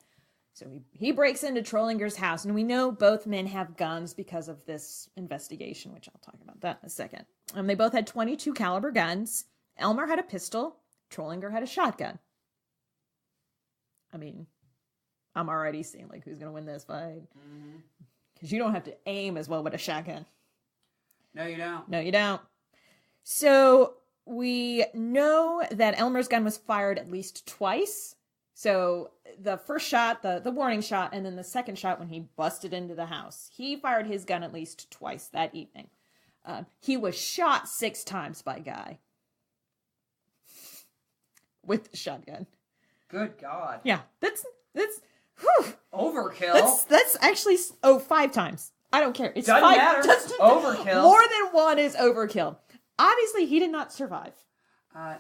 So he breaks into Trollinger's house, and we know both men have guns because of this investigation, which I'll talk about that in a second. They both had .22 caliber guns. Elmer had a pistol. Trollinger had a shotgun. I mean, I'm already seeing like who's going to win this fight. Because you don't have to aim as well with a shotgun. No, you don't. No, you don't. So we know that Elmer's gun was fired at least twice. So the first shot, the warning shot, and then the second shot when he busted into the house. He fired his gun at least twice that evening. He was shot 6 times by Guy. With the shotgun. Good God. Yeah, that's whew. Overkill. That's actually 5 times. I don't care. It's Doesn't 5. matter. Overkill. More than one is overkill. Obviously, he did not survive.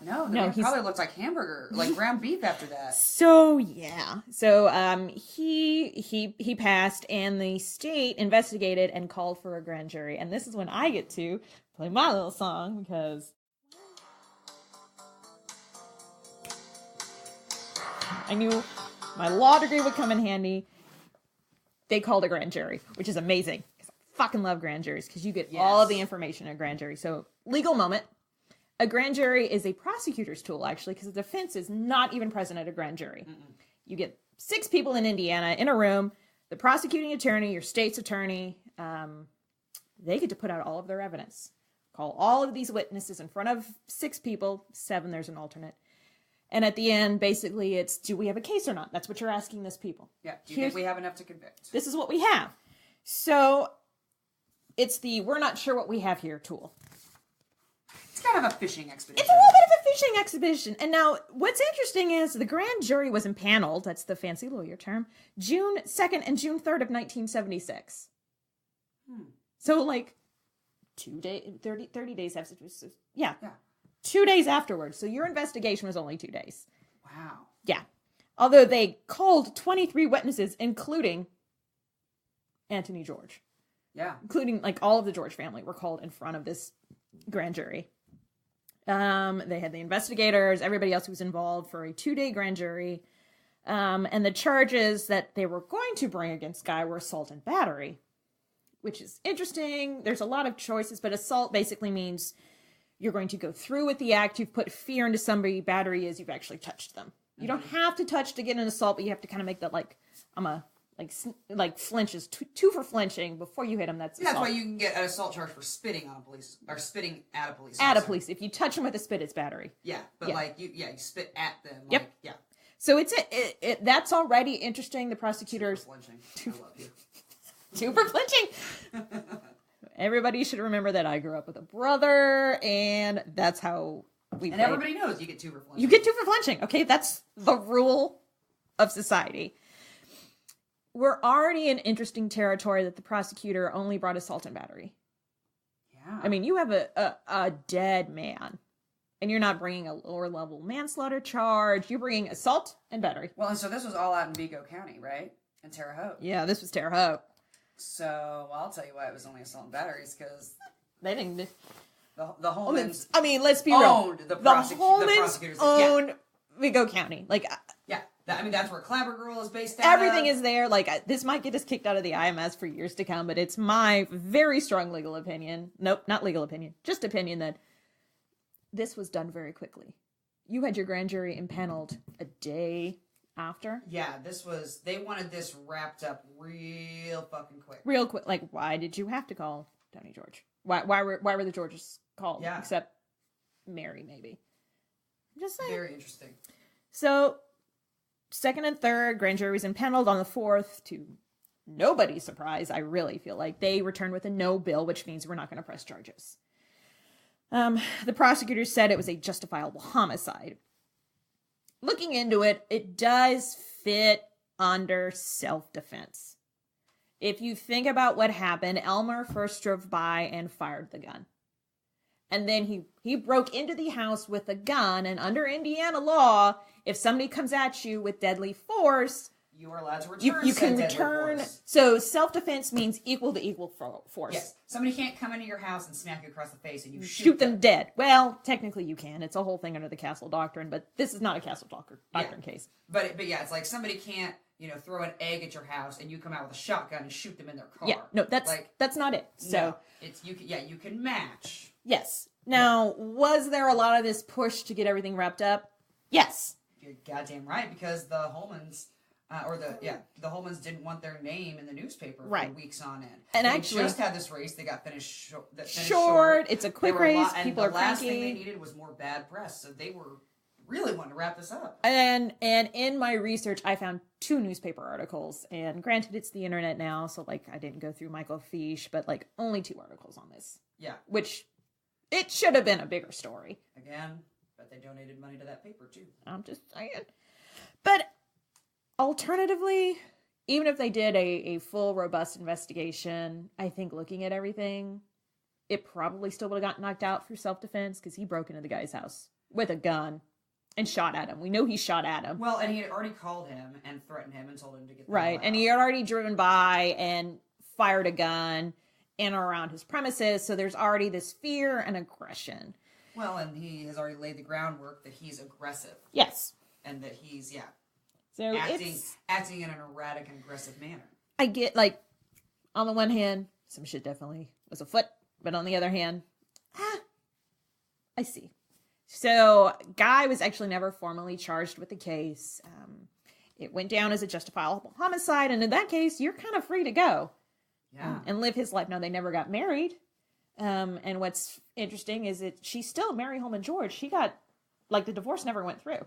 No, he probably looked like hamburger, like ground beef after that. So, yeah. So, he passed, and the state investigated and called for a grand jury. And this is when I get to play my little song, because I knew my law degree would come in handy. They called a grand jury, which is amazing, because I fucking love grand juries, because you get all of the information in a grand jury. So, legal moment. A grand jury is a prosecutor's tool, actually, because the defense is not even present at a grand jury. You get 6 people in Indiana in a room, the prosecuting attorney, your state's attorney, they get to put out all of their evidence. Call all of these witnesses in front of 6 people, 7, there's an alternate. And at the end, basically, it's, do we have a case or not? That's what you're asking this people. Yeah, do you think we have enough to convict? This is what we have. So, it's the we're not sure what we have here tool. Kind of a fishing expedition. It's a little bit of a fishing expedition. And now, what's interesting is the grand jury was impaneled, that's the fancy lawyer term, June 2nd and June 3rd of 1976. So, like, 30 days after, yeah. 2 days afterwards. So your investigation was only 2 days. Wow. Yeah. Although they called 23 witnesses, including Anthony George. Yeah. Including, like, all of the George family were called in front of this grand jury. They had the investigators, everybody else who was involved for a 2-day grand jury. And the charges that they were going to bring against Guy were assault and battery, which is interesting. There's a lot of choices, but assault basically means you're going to go through with the act. You've put fear into somebody. Battery is you've actually touched them. You don't have to touch to get an assault, but you have to kind of make that like flinches, 2 for flinching before you hit them. That's why you can get an assault charge for spitting on a police or spitting at a police. At a police, if you touch them with a spit, it's battery. Yeah, but you spit at them. Yep. Like, yeah. So that's already interesting. The prosecutors. 2 for flinching. I love you. 2 for flinching. Everybody should remember that I grew up with a brother, and that's how we. And everybody knows you get 2 for flinching. You get 2 for flinching. Okay, that's the rule of society. We're already in interesting territory that the prosecutor only brought assault and battery. Yeah. I mean, you have a dead man And you're not bringing a lower level manslaughter charge. You're bringing assault and battery. Well, and so this was all out in Vigo County, right? In Terre Haute. Yeah, this was Terre Haute. So, well, I'll tell you why it was only assault and batteries, because They didn't. the Holmans I mean, let's be owned real. the Holmans prosecutors. owned Vigo County. Like, Yeah. I mean, that's where Clabber Girl is based out everything of. is there. Like, this might get us kicked out of the IMS for years to come, but it's my very strong legal opinion. Nope, not legal opinion. Just opinion that this was done very quickly. You had your grand jury impaneled a day after. Yeah, they wanted this wrapped up real fucking quick. Real quick. Like, why did you have to call Tony George? Why were the Georges called? Yeah. Except Mary, maybe. I'm just saying. Very interesting. So, second and third, grand jury was impaneled on the fourth. To nobody's surprise, I really feel like they returned with a no bill, which means we're not going to press charges. The prosecutors said it was a justifiable homicide. Looking into it, it does fit under self-defense. If you think about what happened, Elmer first drove by and fired the gun. And then he broke into the house with a gun, and under Indiana law, if somebody comes at you with deadly force, You are allowed to return. you can said deadly return. force. So self-defense means equal to equal force. Yes. Somebody can't come into your house and smack you across the face and you Shoot them dead. Well, technically you can. It's a whole thing under the Castle Doctrine, but this is not a Castle Doctrine case. But yeah, it's like somebody can't, throw an egg at your house and you come out with a shotgun and shoot them in their car. Yeah, no, that's not it. So no, you can match. yes. Now, was there a lot of this push to get everything wrapped up? Yes. You're goddamn right, because the Holmans, the Holmans didn't want their name in the newspaper for weeks on end. And they actually, just had this race. They got finished short. short. It's a quick race. People are the last cranky. thing they needed was more bad press, so they were really wanting to wrap this up. And in my research, I found 2 newspaper articles. And granted, it's the internet now, so like I didn't go through Michael Fish, but like only 2 articles on this. Yeah. Which it should have been a bigger story. Again, but they donated money to that paper too. I'm just saying. But alternatively, even if they did a full, robust investigation, I think looking at everything, it probably still would have got knocked out for self-defense because he broke into the guy's house with a gun and shot at him. We know he shot at him. Well, and he had already called him and threatened him and told him to get the right. hell out. And he had already driven by and fired a gun in or around his premises. So there's already this fear and aggression. Well, and he has already laid the groundwork that he's aggressive. Yes. And that he's, so acting in an erratic and aggressive manner. I get, like, on the one hand, some shit definitely was afoot. But on the other hand, I see. So, Guy was actually never formally charged with the case. It went down as a justifiable homicide. And in that case, you're kind of free to go. Yeah. And live his life. Now, they never got married. And what's interesting is that she's still Mary Holman George. She got, like, the divorce never went through.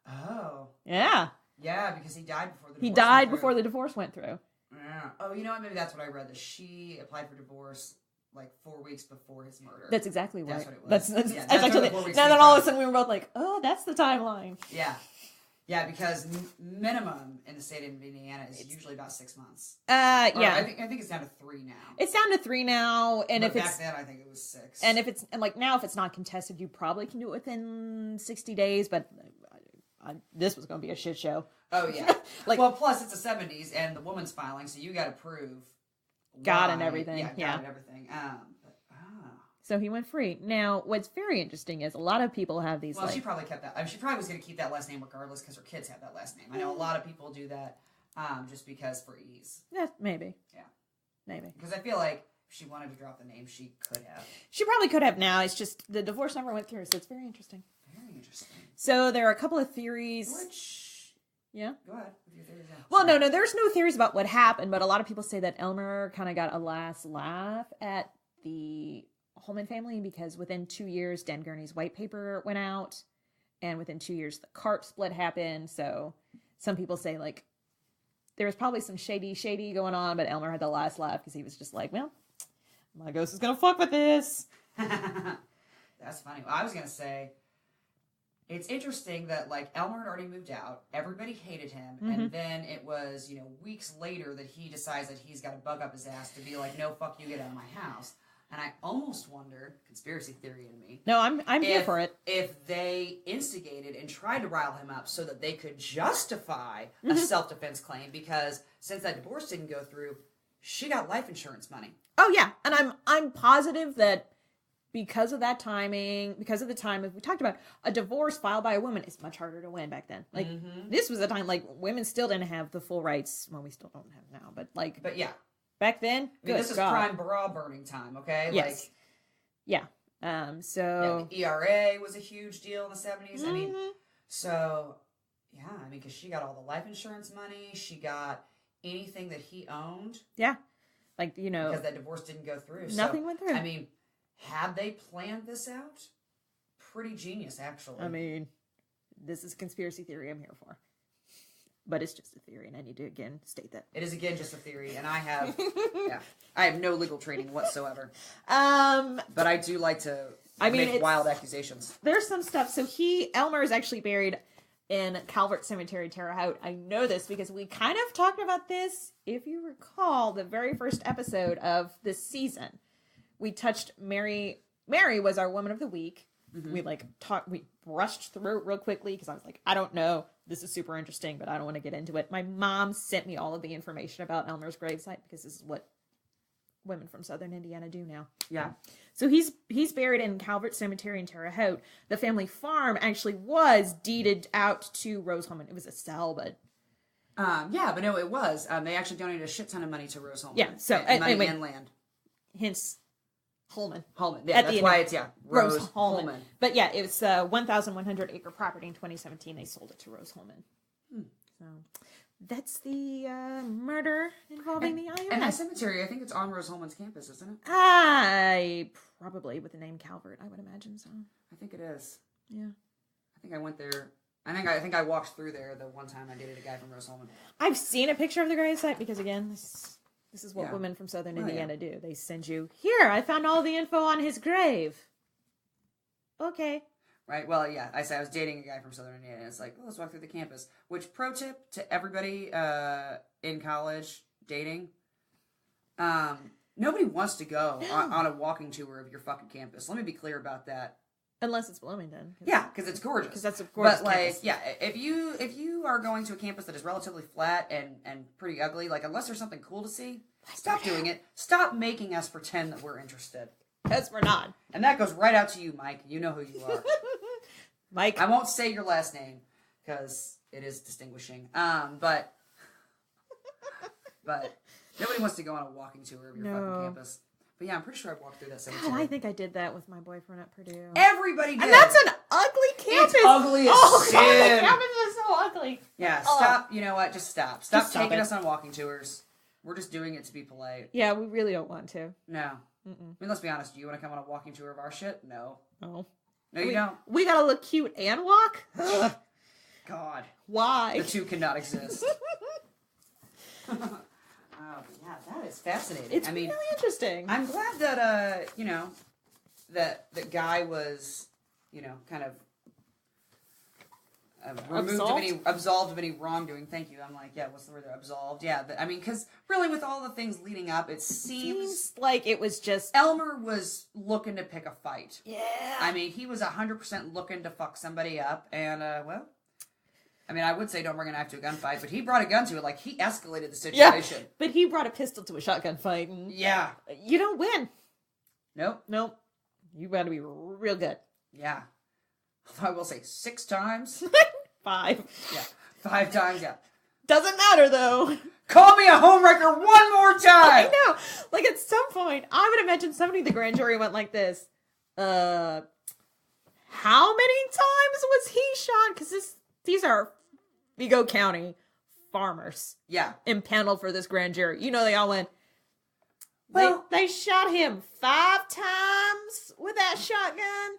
Oh. Yeah. Yeah, because he died before the divorce. He died before the divorce went through. Yeah. Oh, you know what? Maybe that's what I read. That she applied for divorce like 4 weeks before his murder. That's exactly right. That's what it was. That's actually. Now then, all of a sudden we were both like, "Oh, that's the timeline." Yeah. Yeah, because minimum in the state of Indiana is usually about 6 months. Yeah. I think it's down to 3 now. It's down to 3 now, and but if back it's then I think it was 6. and if it's now if it's not contested, you probably can do it within 60 days. But this was going to be a shit show. Oh yeah. Well, plus it's the 70s and the woman's filing, so you got to prove God and everything. Yeah, God yeah. and everything. So he went free. Now, what's very interesting is a lot of people have these. Well, she probably kept that. I mean, she probably was going to keep that last name regardless because her kids have that last name. I know a lot of people do that just because for ease. Yeah, maybe. Yeah. Maybe. Because I feel like if she wanted to drop the name, she could have. She probably could have now. It's just the divorce never went through, so it's very interesting. Very interesting. So there are a couple of theories. Yeah? Go ahead with your theories. Yeah. Well, no, there's no theories about what happened, but a lot of people say that Elmer kind of got a last laugh at the Holman family because within 2 years, Dan Gurney's white paper went out, and within 2 years, the carp split happened. So some people say, like, there was probably some shady going on, but Elmer had the last laugh because he was just like, well, my ghost is going to fuck with this. That's funny. Well, I was going to say, it's interesting that, like, Elmer had already moved out. Everybody hated him. Mm-hmm. And then it was, weeks later that he decides that he's got to bug up his ass to be like, no, fuck you, get out of my house. And I almost wonder, conspiracy theory in me. No, I'm here for it. If they instigated and tried to rile him up so that they could justify a self-defense claim, because since that divorce didn't go through, she got life insurance money. Oh yeah, and I'm positive that because of that timing, because of the time we talked about, a divorce filed by a woman is much harder to win back then. Like this was a time like women still didn't have the full rights. Well, we still don't have now, but yeah. Back then, I mean, this is prime bra burning time, okay? Yes. So... the ERA was a huge deal in the 70s. I mean, so, yeah, I mean, because she got all the life insurance money. She got anything that he owned. Yeah. Like, you know... Because that divorce didn't go through. Nothing went through. I mean, had they planned this out? Pretty genius, actually. I mean, this is conspiracy theory I'm here for. But it's just a theory, and I need to, again, state that. It is, again, just a theory, and I have I have no legal training whatsoever. But I do like to make wild accusations. There's some stuff. So Elmer is actually buried in Calvert Cemetery, Terre Haute. I know this because we kind of talked about this, if you recall, the very first episode of this season. We touched Mary. Mary was our Woman of the Week. We we brushed through it real quickly because I was like, I don't know. This is super interesting, but I don't want to get into it. My mom sent me all of the information about Elmer's gravesite because this is what women from Southern Indiana do now. Yeah. So he's buried in Calvert Cemetery in Terre Haute. The family farm actually was deeded out to Rose Holman. It was a sell, but... but no, it was. They actually donated a shit ton of money to Rose Holman. Yeah, so... money and land. Hence... Holman. Yeah, that's why it's, Rose Holman. But yeah, it was a 1,100 acre property in 2017. They sold it to Rose Holman. So that's the murder involving the IRS. And that cemetery, I think it's on Rose Holman's campus, isn't it? Probably with the name Calvert, I would imagine so. I think it is. Yeah. I think I went there. I think I walked through there the one time I dated a guy from Rose Holman. I've seen a picture of the gravesite because, again, this is what women from Southern Indiana do. They send you, here, I found all the info on his grave. Okay. Right, well, yeah, I said I was dating a guy from Southern Indiana, and it's like, well, let's walk through the campus. Which, pro tip to everybody in college dating, nobody wants to go on a walking tour of your fucking campus. Let me be clear about that. Unless it's Bloomington. Yeah, because it's gorgeous. Because that's a gorgeous campus. If you are going to a campus that is relatively flat and pretty ugly, like, unless there's something cool to see, stop doing it. Stop making us pretend that we're interested. Because we're not. And that goes right out to you, Mike. You know who you are. Mike. I won't say your last name, because it is distinguishing. But nobody wants to go on a walking tour of your fucking campus. But yeah, I'm pretty sure I walked through that cemetery. God, I think I did that with my boyfriend at Purdue. Everybody did. And that's an ugly campus. It's ugly as shit. God, the campus is so ugly. Yeah, stop. You know what? Just stop. Stop taking us on walking tours. We're just doing it to be polite. Yeah, we really don't want to. No. I mean, let's be honest. Do you want to come on a walking tour of our shit? No. No. No, you don't. We gotta look cute and walk? God. Why? The two cannot exist. Yeah, that is fascinating. It's really interesting. I'm glad that that the guy was, kind of absolved of any wrongdoing. Thank you. I'm like, yeah, what's the word there? Absolved. Yeah, because really with all the things leading up, it seems like it was just Elmer was looking to pick a fight. Yeah. I mean, he was 100% looking to fuck somebody up, and I would say don't bring a knife to a gunfight, but he brought a gun to it. Like, he escalated the situation. Yeah, but he brought a pistol to a shotgun fight. And you don't win. Nope. You got to be real good. Yeah. I will say 6 times. 5. Yeah. 5 times, yeah. Doesn't matter, though. Call me a homewrecker one more time! I know. Like, at some point, I would imagine somebody in the grand jury went like this. How many times was he shot? Because these are Vigo County farmers. Yeah. Impaneled for this grand jury. They all went, well, they shot him 5 times with that shotgun.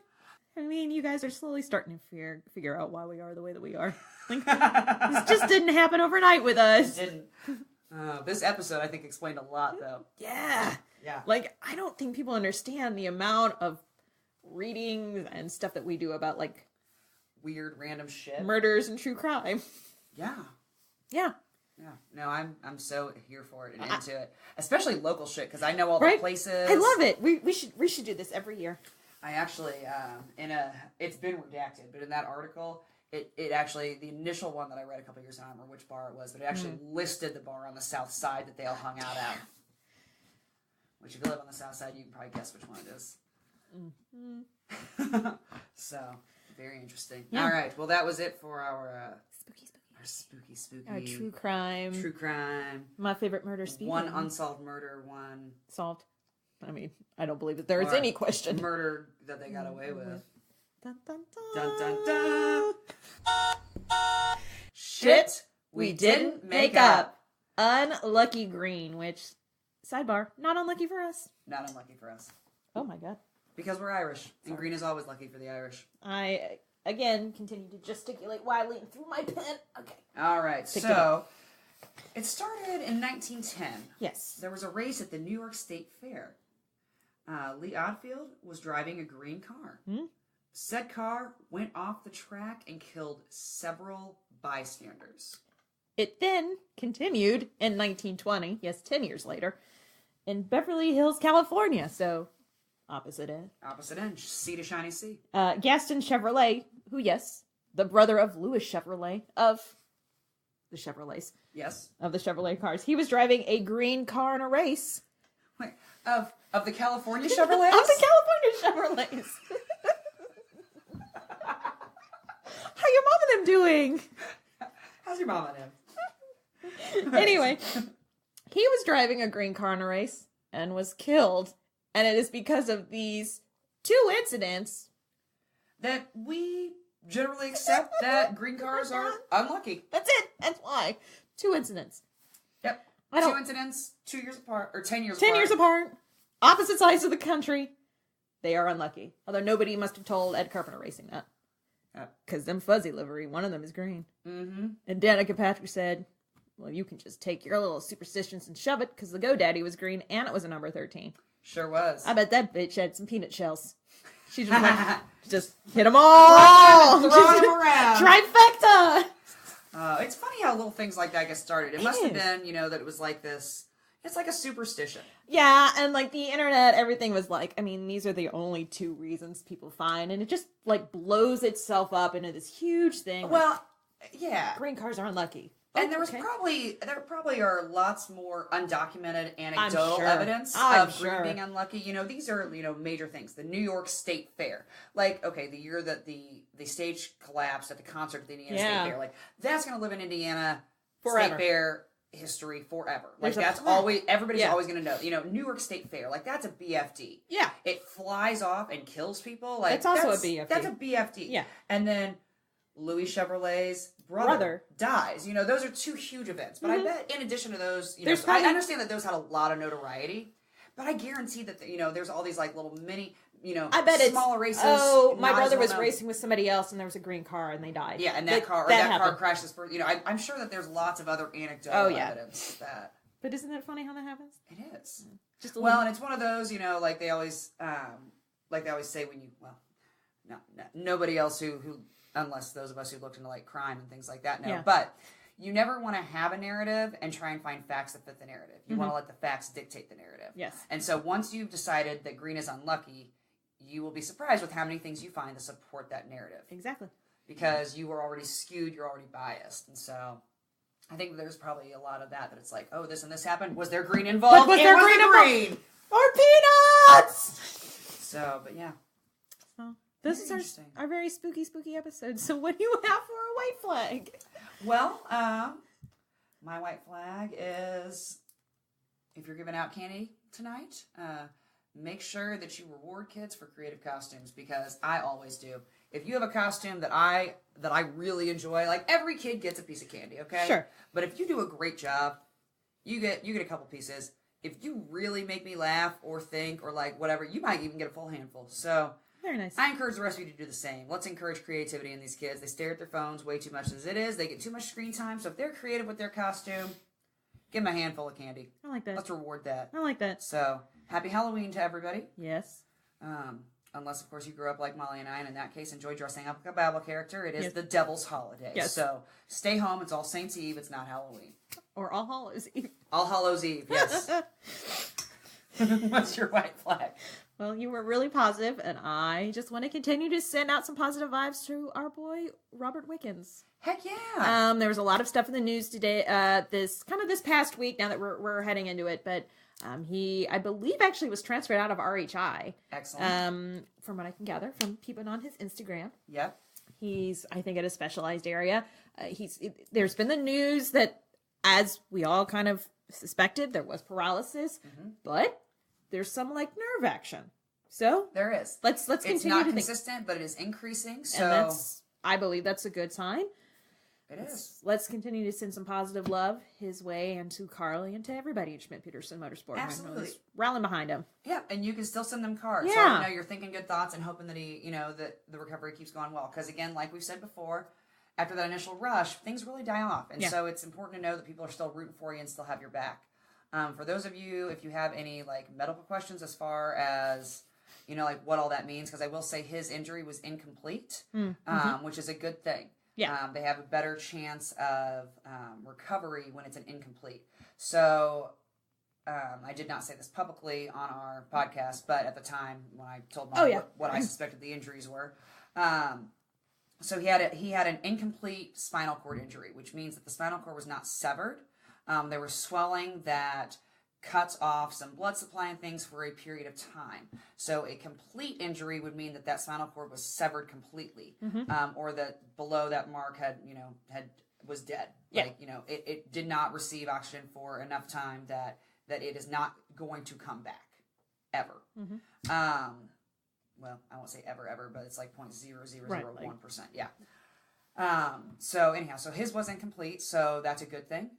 I mean, you guys are slowly starting to figure out why we are the way that we are. Like, this just didn't happen overnight with us. It didn't. This episode, I think, explained a lot, though. Yeah. Like, I don't think people understand the amount of readings and stuff that we do about, like, weird, random shit. Murders and true crime. Yeah. Yeah. Yeah. No, I'm so here for it and into it, especially local shit because I know all Right? the places. I love it. We should do this every year. I actually it's been redacted, but in that article, it actually the initial one that I read a couple years ago, I don't remember which bar it was, but it actually listed the bar on the south side that they all hung out at. Which if you live on the south side, you can probably guess which one it is. Mm-hmm. So very interesting. Yeah. All right, well that was it for our spooky. Our true crime. True crime. My favorite murder speed. One unsolved murder, one solved. I mean, I don't believe that there is any question. Murder that they got away with. Dun, dun, Dun, dun. dun, dun. Shit we didn't make up. Unlucky green, which, sidebar, not unlucky for us. Not unlucky for us. Oh my god. Because we're Irish. And green is always lucky for the Irish. I, again, continue to gesticulate wildly through my pen. Okay. All right, so it started in 1910. Yes. There was a race at the New York State Fair. Lee Oddfield was driving a green car. Said car went off the track and killed several bystanders. It then continued in 1920, yes, 10 years later, in Beverly Hills, California. So, opposite end. Opposite end, sea to shiny sea. Gaston Chevrolet, who, yes, the brother of Louis Chevrolet of the Chevrolets. Yes. Of the Chevrolet cars. He was driving a green car in a race. Wait, of the California Chevrolets? Of the California Chevrolets. How your mom and them doing? How's your mom and him? Anyway, he was driving a green car in a race and was killed. And it is because of these two incidents that we generally accept that green cars are unlucky. That's it. That's why. 2 incidents. Yep. 2 incidents, 2 years apart, or 10 years apart. 10 years apart. Opposite sides of the country. They are unlucky. Although nobody must have told Ed Carpenter Racing that. Because them fuzzy livery, one of them is green. Mm-hmm. And Danica Patrick said, well, you can just take your little superstitions and shove it, because the GoDaddy was green, and it was a number 13. Sure was. I bet that bitch had some peanut shells. She just went, just hit them all! Throwing them around. Trifecta! It's funny how little things like that get started. It must have been, that it was like this. It's like a superstition. Yeah, and like the internet, everything was like, I mean, these are the only 2 reasons people find, and it just like blows itself up into this huge thing. Well, yeah. Green cars are unlucky. And there probably are lots more undocumented anecdotal evidence of green being unlucky. These are, major things. The New York State Fair. Like, okay, the year that the stage collapsed at the concert at the Indiana State Fair. Like, that's going to live in Indiana forever. State Fair history forever. Like, that's always, everybody's always going to know. New York State Fair, like, that's a BFD. Yeah. It flies off and kills people. Like, it's also a BFD. That's a BFD. Yeah. And then Louis Chevrolet's brother dies. Those are 2 huge events. But I bet in addition to those, I understand that those had a lot of notoriety, but I guarantee that, there's all these like little mini, I bet smaller races. Oh, my brother was racing with somebody else and there was a green car and they died. Yeah, and that car crashed this person. I'm sure that there's lots of other anecdotal evidence that. But isn't that funny how that happens? It is. Just and it's one of those, like they always say when you, nobody else who unless those of us who looked into like crime and things like that know. Yeah. But you never want to have a narrative and try and find facts that fit the narrative. You want to let the facts dictate the narrative. Yes. And so once you've decided that green is unlucky, you will be surprised with how many things you find to support that narrative. Exactly. Because you were already skewed, you're already biased. And so I think there's probably a lot of that it's like, oh, this and this happened. Was there green involved? Was there green? Or peanuts! So, but yeah. This is our very spooky episode. So what do you have for a white flag? Well, my white flag is, if you're giving out candy tonight, make sure that you reward kids for creative costumes, because I always do. If you have a costume that I really enjoy, like every kid gets a piece of candy, okay? Sure. But if you do a great job, you get a couple pieces. If you really make me laugh or think or like whatever, you might even get a full handful. So very nice. I encourage the rest of you to do the same. Let's encourage creativity in these kids. They stare at their phones way too much as it is. They get too much screen time. So if they're creative with their costume, give them a handful of candy. I like that. Let's reward that. I like that. So happy Halloween to everybody. Yes. Unless, of course, you grew up like Molly and I, and in that case, enjoy dressing up like a Bible character. It is Yes. the devil's holiday. Yes. So stay home. It's All Saints Eve. It's not Halloween. Or All Hallows Eve. All Hallows Eve, yes. What's your white flag? Well, you were really positive, and I just want to continue to send out some positive vibes to our boy, Robert Wickens. Heck yeah. There was a lot of stuff in the news today, this past week, now that we're heading into it, but he, I believe, actually was transferred out of RHI. Excellent. From what I can gather from keeping on his Instagram. Yep. He's, I think, at a specialized area. There's been the news that, as we all kind of suspected, there was paralysis, but there's some like nerve action. So there is. Let's continue. It's not consistent, but it is increasing. So and I believe that's a good sign. It is. Let's continue to send some positive love his way and to Carly and to everybody at Schmidt-Peterson Motorsport. Absolutely. Rallying behind him. Yeah, and you can still send them cards. Yeah. So, you're thinking good thoughts and hoping that that the recovery keeps going well. Because again, like we've said before, after that initial rush, things really die off. And so it's important to know that people are still rooting for you and still have your back. For those of you, if you have any like medical questions as far as, like what all that means, because I will say his injury was incomplete, which is a good thing. Yeah. They have a better chance of recovery when it's an incomplete. So I did not say this publicly on our podcast, but at the time when I told Mom what I suspected the injuries were, so he had an incomplete spinal cord injury, which means that the spinal cord was not severed. There was swelling that cuts off some blood supply and things for a period of time. So a complete injury would mean that spinal cord was severed completely, or that below that mark was dead. Yeah. Like, it did not receive oxygen for enough time that it is not going to come back ever. Well, I won't say ever, but it's like 0.0001%. Yeah. So anyhow, so his was incomplete, so that's a good thing.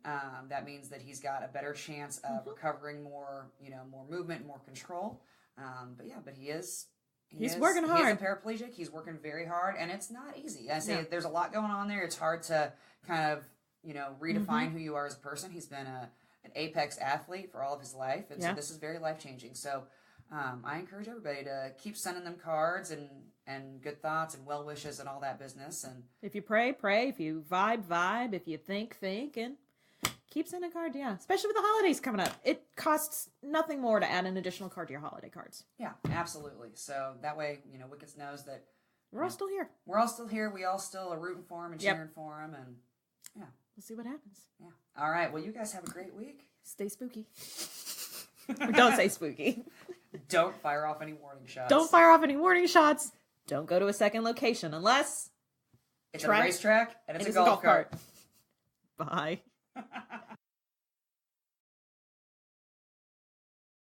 That means that he's got a better chance of recovering more, more movement, more control. But he's working hard. He's a paraplegic. He's working very hard, and it's not easy. I say there's a lot going on there. It's hard to kind of, redefine who you are as a person. He's been an apex athlete for all of his life, and so this is very life-changing. So I encourage everybody to keep sending them cards and good thoughts and well wishes and all that business. And if you pray, pray. If you vibe. If you think, and keep sending a card. Yeah, especially with the holidays coming up, it costs nothing more to add an additional card to your holiday cards. Yeah, absolutely. So that way, Wickets knows that we're all still here. We're all still here. We all still are rooting for him and cheering for him, and we'll see what happens. Yeah. All right. Well, you guys have a great week. Stay spooky. Don't say spooky. Don't fire off any warning shots. Don't fire off any warning shots. Don't go to a second location unless it's a racetrack and it's a golf cart. Bye.